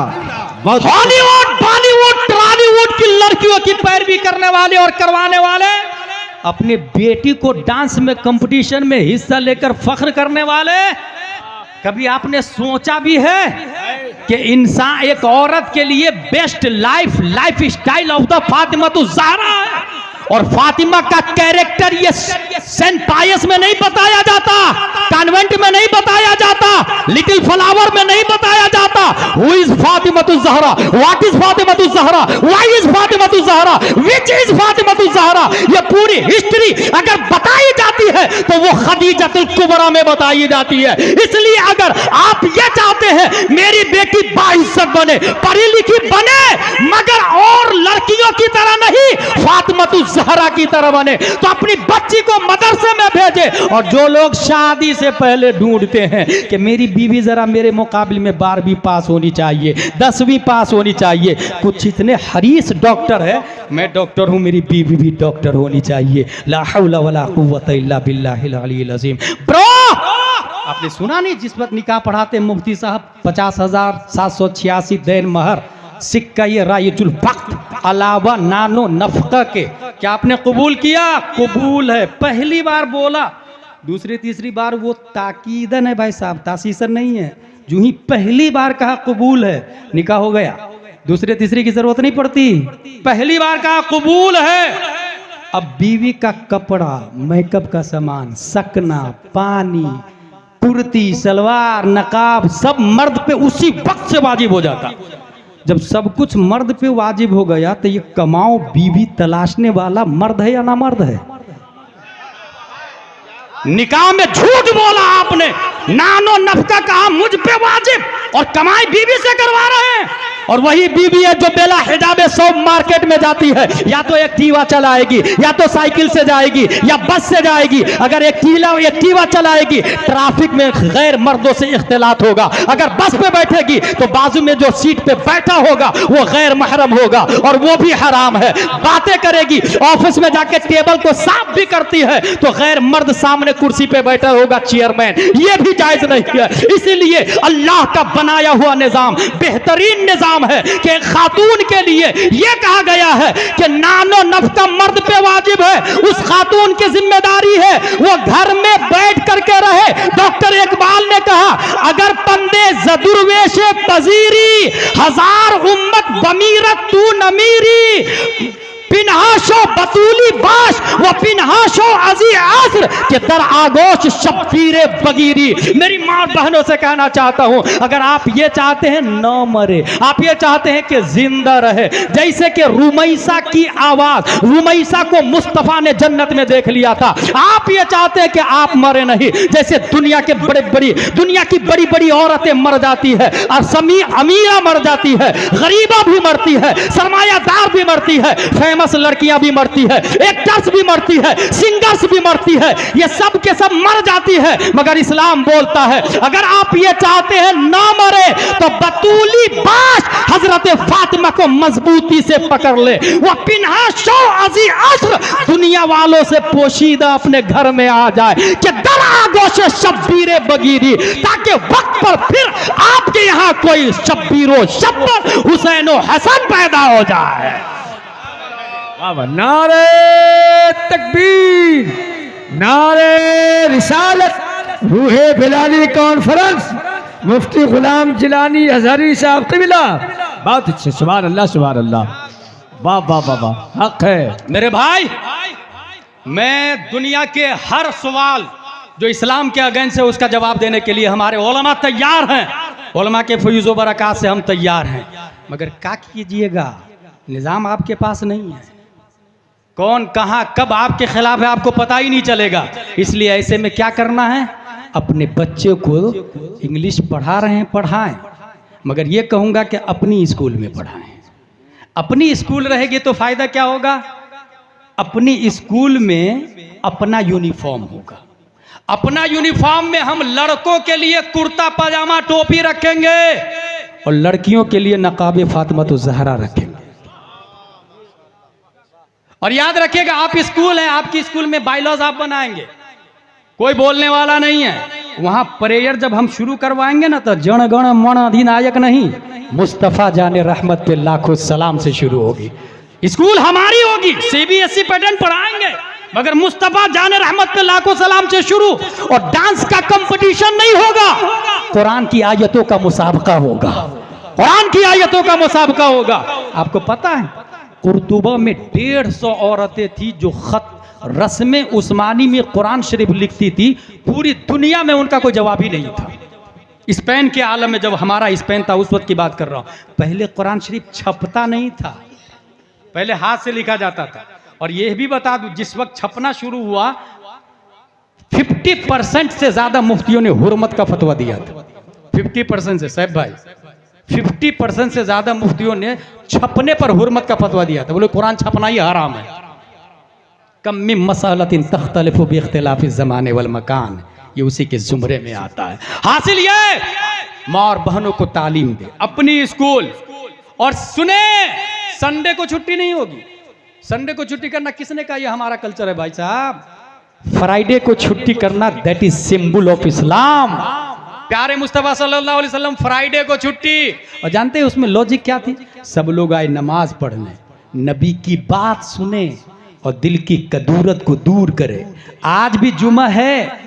हॉलीवुड, बॉलीवुड, टॉलीवुड की लड़कियों की पैरवी करने वाले और करवाने वाले, अपने बेटी को डांस में कंपटीशन में हिस्सा लेकर फख्र करने वाले, कभी आपने सोचा भी है कि इंसान एक औरत के लिए best life style of the Fatima तो ज़हरा है और फातिमा का कैरेक्टर ये सेंट पायस में नहीं बताया जाता, कॉन्वेंट में नहीं बताया जाता, लिटिल फ्लावर में नहीं बताया जाता। Who is Fatimatuz Zahra, what is Fatimatuz Zahra, why is Fatimatuz Zahra, which is Fatimatuz Zahra, ये पूरी हिस्ट्री अगर बताई जाती है तो वो खदीजतुल कुबरा में बताई जाती है। इसलिए अगर आप ये चाहते हैं मेरी बेटी बाइज्जत बने, पढ़ी लिखी बने, मगर और लड़कियों की तरह नहीं, फातिमातुज ज़हरा की तरह बने, तो अपनी बच्ची को मदरसे में भेजे। और जो लोग शादी से पहले ढूंढते हैं कि मेरी बीवी जरा मेरे मुकाबले में 12वीं पास होनी चाहिए, 10वीं पास होनी चाहिए, कुछ इतने हरीस डॉक्टर है, मैं डॉक्टर हूं, मेरी बीवी भी डॉक्टर होनी चाहिए। ला हौला वला कुव्वता इल्ला बिल्लाहिल अलील अज़ीम। ब्रो, आपने सुना नहीं जिस वक्त निकाह पढ़ाते मुफ्ती साहब 50,786 दैन महर, सिक्का ये रायजुल वक्त अलावा नानो नफका के, क्या आपने कबूल किया? कबूल है। पहली बार बोला, दूसरी तीसरी बार वो ताकीदन है भाई साहब, तासीसन नहीं है। जो ही पहली बार कहा कबूल है, निकाह हो गया, दूसरे तीसरी की जरूरत नहीं पड़ती, पहली बार कहा कबूल है। अब बीवी का कपड़ा, मेकअप का सामान, सकना, पानी, कुर्ती, सलवार, नकाब, सब मर्द पे उसी वक्त से वाजिब हो जाता। जब सब कुछ मर्द पे वाजिब हो गया तो ये कमाओ बीवी तलाशने वाला मर्द है या ना मर्द है? निकाह में झूठ बोला आपने, नानो नफका कहा मुझ पे वाजिब और कमाई बीवी से करवा रहे हैं। और वही बीवी है जो बेला हिजाबे सब मार्केट में जाती है, या तो एक्टिवा चलाएगी, या तो साइकिल से जाएगी, या बस से जाएगी। अगर एक्टिवा चलाएगी ट्रैफिक में गैर मर्दों से इख्तिलात होगा, अगर बस पे बैठेगी तो बाजू में जो सीट पे बैठा होगा वो गैर महरम होगा और वो भी हराम है। बातें करेगी, ऑफिस में जाके टेबल को साफ भी करती है तो गैर मर्द सामने कुर्सी पे बैठा होगा, चेयरमैन, ये भी जायज नहीं है। इसीलिए अल्लाह का बनाया हुआ निजाम बेहतरीन निजाम है कि खातून के लिए ये कहा गया है कि नानो नफ्ता मर्द पे वाजिब है, उस खातून की जिम्मेदारी है वो घर में बैठ करके रहे। डॉक्टर इकबाल ने कहा अगर पंदे जदुर्वेशे पजीरी हजार उम्मत बमीरत तू नमीरी, पिनहाशो बतूली बाश व पिनहाशो अजी आसर के दर आगोश शब्बीरे बगीरी। मेरी मां बहनों से कहना चाहता हूं, अगर आप ये चाहते हैं न मरे, आप ये चाहते हैं कि जिंदा रहे, जैसे कि रुमैसा की आवाज, रुमैसा को मुस्तफा ने जन्नत में देख लिया था, आप ये चाहते हैं कि आप मरे नहीं, जैसे दुनिया की बड़ी बड़ी औरतें मर जाती है, और अमीरा मर जाती है, गरीबा भी मरती है, सरमायादार भी मरती है, फेमस लड़कियां भी मरती है, एक्टर्स भी मरती है, सिंगर्स भी मरती है, ये सब के सब मर जाती है। मगर इस्लाम बोलता है अगर आप ये चाहते हैं ना मरे तो बतूली बाश हजरत फातिमा को मजबूती से पकड़ ले, वो पिन्हा शो अजी अस्र दुनिया वालों से पोशीदा अपने घर में आ जाए कि दर आगोश शब्बीरे बगीरी, ताकि वक्त पर फिर आपके यहां कोई शब्बीरो शब्बर हुसैनो हसन पैदा हो जाए। नारे तकबीर, नारे रिसालत, रूहे बिलाली कॉन्फ्रेंस, मुफ्ती गुलाम जिलानी अजहरी साहब क़िबला। बहुत अच्छे, सुभान अल्लाह सुभान अल्लाह, वाह वाह वाह वाह, हक है। मेरे भाई, मैं दुनिया के हर सवाल जो इस्लाम के अगेंस्ट है उसका जवाब देने के लिए हमारे उलमा तैयार हैं, उलमा के फयूज़ व बरक़ात से हम तैयार हैं। मगर क्या कीजिएगा, निज़ाम आपके पास नहीं है, कौन कहां कब आपके खिलाफ है आपको पता ही नहीं चलेगा। इसलिए ऐसे में क्या करना है, अपने बच्चे को इंग्लिश पढ़ा रहे हैं पढ़ाएं, मगर ये कहूंगा कि अपनी स्कूल में पढ़ाएं। अपनी स्कूल रहेगी तो फायदा क्या होगा, अपनी स्कूल में अपना यूनिफॉर्म होगा, अपना यूनिफॉर्म में हम लड़कों के लिए कुर्ता पजामा टोपी रखेंगे और लड़कियों के लिए नकाब फातिमा ज़हरा रखेंगे। और याद रखिएगा आप स्कूल है, आपकी स्कूल में बायलॉज आप बनाएंगे, कोई बोलने वाला नहीं है। वहां प्रेयर जब हम शुरू करवाएंगे ना तो जन गण मन अधिनायक नहीं, मुस्तफा जाने रहमत पे लाखों सलाम से शुरू होगी। स्कूल हमारी होगी, सीबीएसई पैटर्न पढ़ाएंगे, मगर मुस्तफा जाने रहमत पे लाखों सलाम से शुरू। और डांस का कंपटीशन नहीं होगा, कुरान की आयतों का मुसाबका होगा, कुरान की आयतों का मुसाबका होगा। आपको पता है कुर्तुबा में 150 औरतें थी जो खत रस्म उस्मानी में कुरान शरीफ लिखती थी, पूरी दुनिया में उनका कोई जवाब ही नहीं था। स्पेन के आलम में, जब हमारा स्पेन था उस वक्त की बात कर रहा हूं, पहले कुरान शरीफ छपता नहीं था, पहले हाथ से लिखा जाता था। और यह भी बता दूं, जिस वक्त छपना शुरू हुआ 50% से ज्यादा मुफ्तियों ने हुर्मत का फतवा दिया था। 50% से, साहब भाई 50% से ज्यादा मुफ्तियों ने छपने पर हुर्मत का फतवा दिया था, बोले कुरान छपना ही हराम है। कम मिन मसअलतिन तख्तलिफु बिइख्तिलाफि ज़माने वल मकान, ये उसी के जुमरे में आता है। हासिल ये माँ और बहनों को तालीम दे अपनी स्कूल। और सुने, संडे को छुट्टी नहीं होगी, संडे को छुट्टी करना किसने कहा, ये हमारा कल्चर है भाई साहब। फ्राइडे को छुट्टी करना that is symbol of Islam. प्यारे मुस्तफा सल्लल्लाहु अलैहि वसल्लम फ्राइडे को छुट्टी, और जानते हैं उसमें लॉजिक क्या थी, सब लोग आए नमाज पढ़ने, नबी की बात सुने और दिल की कदूरत को दूर करे। आज भी जुमा है,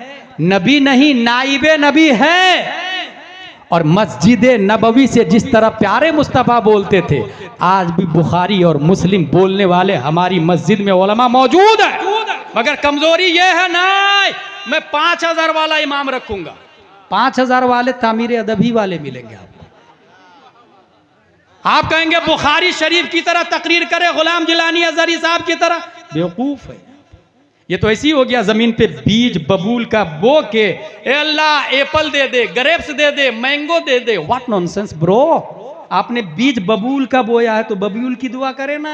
नबी नहीं नाइबे नबी है। और मस्जिद नबवी से जिस तरह प्यारे मुस्तफ़ा बोलते थे, आज भी बुखारी और मुस्लिम बोलने वाले हमारी मस्जिद में उलमा मौजूद है। मगर कमजोरी ये है ना, मैं 5000 वाला इमाम रखूंगा, 5000 वाले तामीर अदबी वाले मिलेंगे आपको। आप कहेंगे बुखारी शरीफ की तरह तकरीर करे गुलाम जिलानी अजहरी साहब की तरह, बेवकूफ है। ये तो ऐसी हो गया, जमीन पे बीज बबूल का बो के ए अल्लाह एप्पल दे दे, ग्रेप्स दे दे, मैंगो दे दे। व्हाट नॉनसेंस ब्रो, आपने बीज बबूल का बोया है तो बबूल की दुआ करे ना।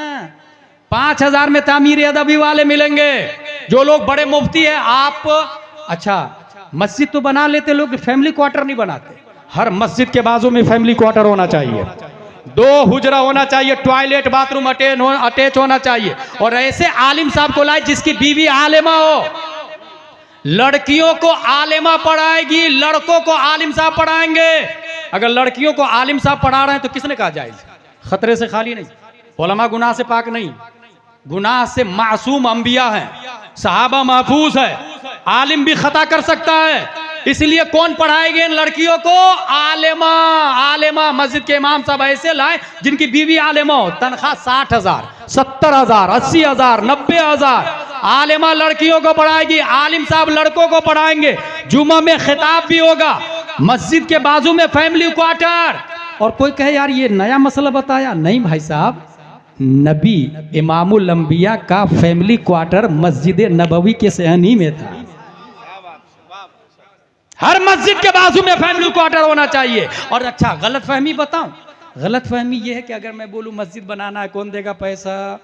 5000 में तामीर अदबी वाले मिलेंगे, जो लोग बड़े मुफ्ती है। आप अच्छा मस्जिद तो बना लेते लोग, फैमिली क्वार्टर नहीं बनाते। हर मस्जिद के बाजू में फैमिली क्वार्टर होना चाहिए, 2 हुजरा होना चाहिए, टॉयलेट बाथरूम अटैच होना चाहिए। और ऐसे आलिम साहब को लाए जिसकी बीवी आलिमा हो। लड़कियों को आलिमा पढ़ाएगी, लड़कों को आलिम साहब पढ़ाएंगे। अगर लड़कियों को आलिम साहब पढ़ा रहे हैं तो किसने कहा जायज, खतरे से खाली नहीं। उलमा गुनाह से पाक नहीं, गुनाह से मासूम अंबिया हैं, सहाबा महफूज है, आलिम भी खता कर सकता है। इसलिए कौन पढ़ाएंगे इन लड़कियों को? आलिमा। आलिमा मस्जिद के इमाम साहब ऐसे लाए जिनकी बीवी आलिमा हो, तनख्वाह 60,000, 70,000, 80,000, 90,000। आलिमा लड़कियों को पढ़ाएगी, आलिम साहब लड़कों को पढ़ाएंगे। जुमा में खिताब भी होगा, मस्जिद के बाजू में फैमिली क्वार्टर। और कोई कहे यार ये नया मसला बताया, नहीं भाई साहब, नबी इमामुल अंबिया का फैमिली क्वार्टर मस्जिद नबवी के सहनी में था। हर मस्जिद के बाजू में फैमिली क्वार्टर होना चाहिए। और अच्छा गलत फहमी बताऊं, गलत फहमी यह है कि अगर मैं बोलूं मस्जिद बनाना है, कौन देगा पैसा?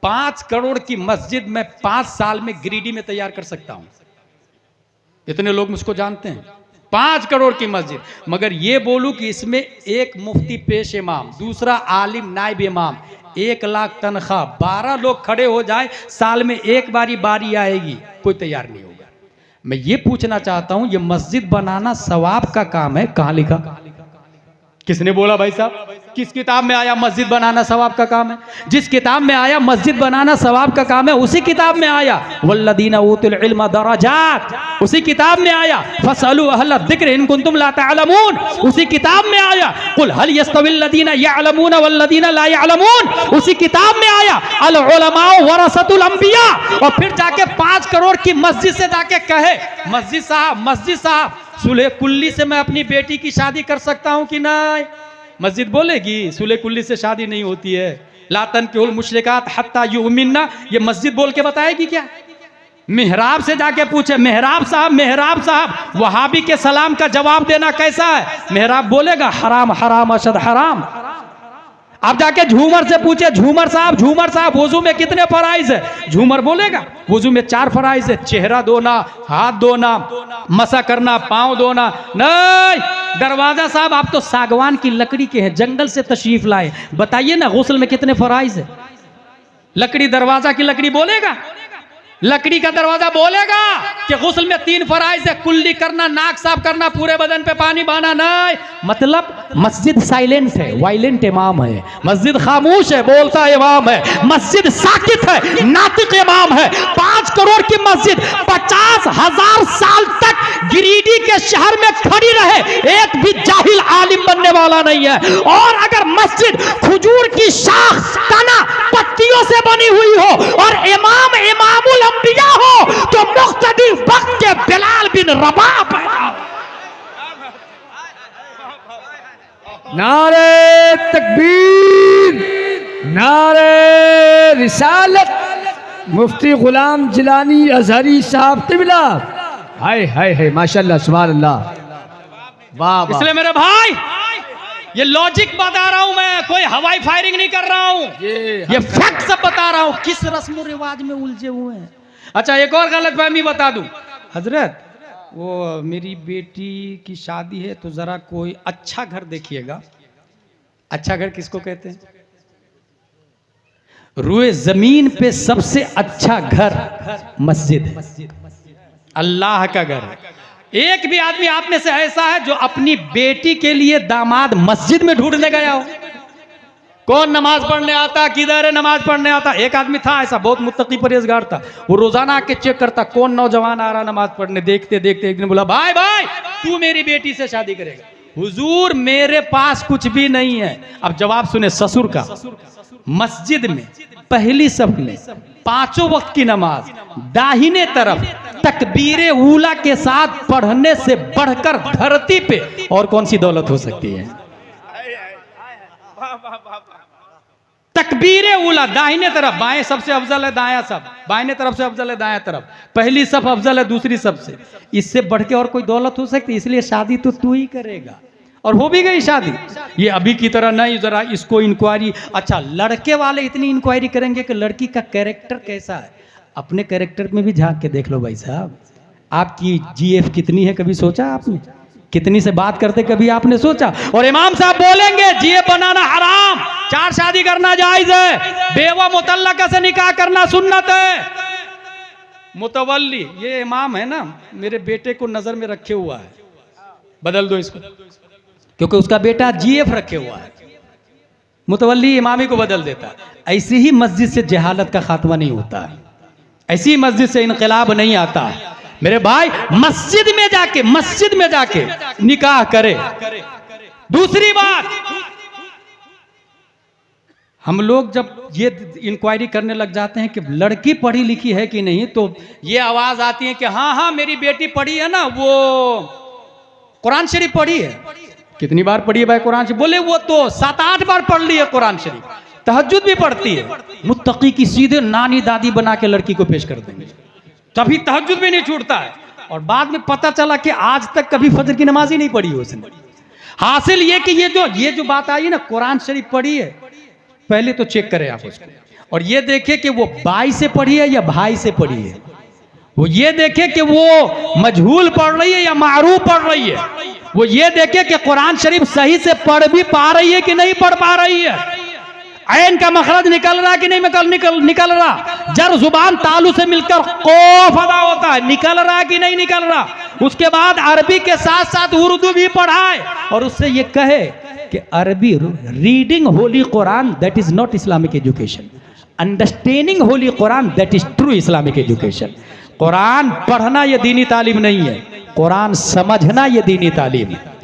5 करोड़ की मस्जिद मैं 5 साल में गिरिडीह में तैयार कर सकता हूं। इतने लोग मुझको जानते हैं। 5 करोड़ की मस्जिद, मगर ये बोलूं कि इसमें एक मुफ्ती पेश इमाम, दूसरा आलिम नाइब इमाम, 1 लाख तनख्वाह, 12 लोग खड़े हो जाए, साल में एक बारी आएगी, कोई तैयार नहीं होगा। मैं ये पूछना चाहता हूं, ये मस्जिद बनाना सवाब का काम है, कहां लिखा? किसने बोला भाई साहब? किस किताब में आया मस्जिद बनाना सवाब का काम है? जिस किताब में आया मस्जिद बनाना सवाब का काम है, उसी किताब में आया वल्लदीना ऊतुल इल्म दराजात, उसी किताब में आया फसअलू अहल ज़िक्र इन कुंतुम ला तअलमून, उसी किताब में आया कुल हल यस्तविल लदीना यअलमून वल्लदीना ला यअलमून, उसी किताब में आया अल उलमा वरसतुल अंबिया। और फिर जाके 5 करोड़ की मस्जिद से जाके कहे मस्जिद साहब सुलह कुल्ली से मैं अपनी बेटी की शादी कर सकता हूं कि नहीं? मस्जिद बोलेगी सुलह कुल्ली से शादी नहीं होती है, ला तनकिहुल मुशरिकात हत्ता युमिनना, ये मस्जिद बोल के बताएगी क्या? मेहराब से जाके पूछे, मेहराब साहब वहाबी के सलाम का जवाब देना कैसा है? मेहराब बोलेगा हराम हराम अशद हराम। आप जाके झूमर से पूछे, झूमर साहब वुजू में कितने फराइज है? झूमर बोलेगा वुजू में 4 फराइज है, चेहरा धोना, हाथ धोना, मसा करना, पांव धोना। नहीं, दरवाजा साहब आप तो सागवान की लकड़ी के हैं, जंगल से तशरीफ लाए, बताइए ना गुस्ल में कितने फराइज है? लकड़ी, दरवाजा की लकड़ी बोलेगा? लकड़ी का दरवाजा बोलेगा कि गुस्ल में 3 फराइज है, कुल्ली करना, नाक साफ करना, पूरे बदन पे पानी बहाना? नहीं। मतलब मस्जिद साइलेंट है, वायलेंट इमाम है, मस्जिद खामोश है, बोलता इमाम है, मस्जिद साकित है, नातिक इमाम है। 5 करोड़ की मस्जिद 50,000 साल तक गिरिडीह के शहर में खड़ी रहे, एक भी जाहिल आलिम बनने वाला नहीं है। और अगर मस्जिद खजूर की शाख, तना, पत्तियों से बनी हुई हो और इमामुल अंबिया हो, तो मुख्तदी वक्त के बिलाल बिन रबाह पैदा हो। नारे तकबीर, नारे रिसालत, मुफ्ती गुलाम जिलानी अजहरी साहब क़िबला। हाय हाय हाय, माशाल्लाह, सुभान अल्लाह, वाह वाह। इसलिए मेरे भाई ये लॉजिक बता रहा हूं मैं, कोई हवाई फायरिंग नहीं कर रहा हूं, ये फैक्ट सब बता रहा हूं, किस रस्म रिवाज में उलझे हुए हैं। अच्छा एक और गलत फहमी बता दूं, हजरत वो मेरी बेटी की शादी है तो जरा कोई अच्छा घर देखिएगा। अच्छा घर किसको कहते हैं? रुए जमीन पे सबसे अच्छा घर मस्जिद है, अल्लाह का घर है। एक भी आदमी आप में से ऐसा है जो अपनी बेटी के लिए दामाद मस्जिद में ढूंढने गया हो? कौन नमाज पढ़ने आता, किधर है नमाज पढ़ने आता? एक आदमी था ऐसा, बहुत मुत्तकी परहेजगार था, वो रोजाना आके चेक करता कौन नौजवान आ रहा नमाज पढ़ने। देखते देखते एक दिन बोला, भाई तू मेरी बेटी से शादी करेगा? हुजूर मेरे पास कुछ भी नहीं है। अब जवाब सुने ससुर का, मस्जिद में पहली सफ में 5 वक्त की नमाज दाहिने तरफ तकबीरे ऊला के साथ पढ़ने से बढ़कर धरती पे और कौन सी दौलत हो सकती है? तकबीरे उला दाहिने तरफ, बाएं सबसे अफजल है, दायां सब बाएं तरफ से अफजल है, दायां तरफ पहली सफ अफजल है दूसरी सफ से। इससे बढ़ के और कोई दौलत हो सकती है? इसलिए शादी तो तू ही करेगा। और हो भी गई शादी, ये अभी की तरह नहीं जरा इसको इंक्वायरी। अच्छा लड़के वाले इतनी इंक्वायरी करेंगे कि लड़की का कैरेक्टर कैसा है, अपने कैरेक्टर में भी झांक के देख लो भाई साहब। आपकी जीएफ कितनी है कभी सोचा आपने? कितनी से बात करते कभी आपने सोचा? और इमाम साहब बोलेंगे जीएफ बनाना हराम, 4 शादी करना जायज है, बेवा मुतल्लका से निकाह करना सुन्नत है। मुतवल्ली ये इमाम है ना, मेरे बेटे को नजर में रखे हुआ है, बदल दो इसको, क्योंकि उसका बेटा जीएफ रखे हुआ है। मुतवल्ली इमामी को बदल देता है। ऐसी ही मस्जिद से जहालत का खात्मा नहीं होता है, ऐसी ही मस्जिद से इनकलाब नहीं आता है। मेरे भाई मस्जिद में जाके निकाह करे। दूसरी बात, हम लोग जब ये इंक्वायरी करने लग जाते हैं कि लड़की पढ़ी लिखी है कि नहीं, तो ये आवाज आती है कि हाँ हाँ मेरी बेटी पढ़ी है ना, वो कुरान शरीफ पढ़ी है। कितनी बार पढ़ी है भाई कुरान शरीफ? बोले वो तो 7-8 बार पढ़ ली है कुरान शरीफ, तहज्जुद भी पढ़ती है। मुत्तकी की सीधे नानी दादी बना के लड़की को पेश कर देंगे, कभी तहज्जुद भी नहीं छूटता है। और बाद में पता चला कि आज तक कभी फजर की नमाज ही नहीं पढ़ी है उसने। हासिल ये कि ये जो बात आई ना, कुरान शरीफ पढ़ी है, पहले तो चेक करें आप उसको, और ये देखे कि वो बाई से पढ़ी है या भाई से पढ़ी है। वो ये देखे कि वो मजहूल पढ़ रही है या मारूफ पढ़ रही है। वो ये देखे कि कुरान शरीफ सही से पढ़ भी पा रही है कि नहीं पढ़ पा रही है। ऐन का मखरज निकल रहा कि नहीं निकल रहा। जर जुबान तालू से मिलकर कौफ अदा होता है, निकल रहा कि नहीं निकल रहा। उसके बाद अरबी के साथ साथ उर्दू भी पढ़ाए और उससे ये कहे कि अरबी reading Holi Quran that is not Islamic education, understanding Holi Quran that is true Islamic education. Quran पढ़ना ये दीनी तालीम नहीं है, कुरान समझना ये दीनी तालीम है।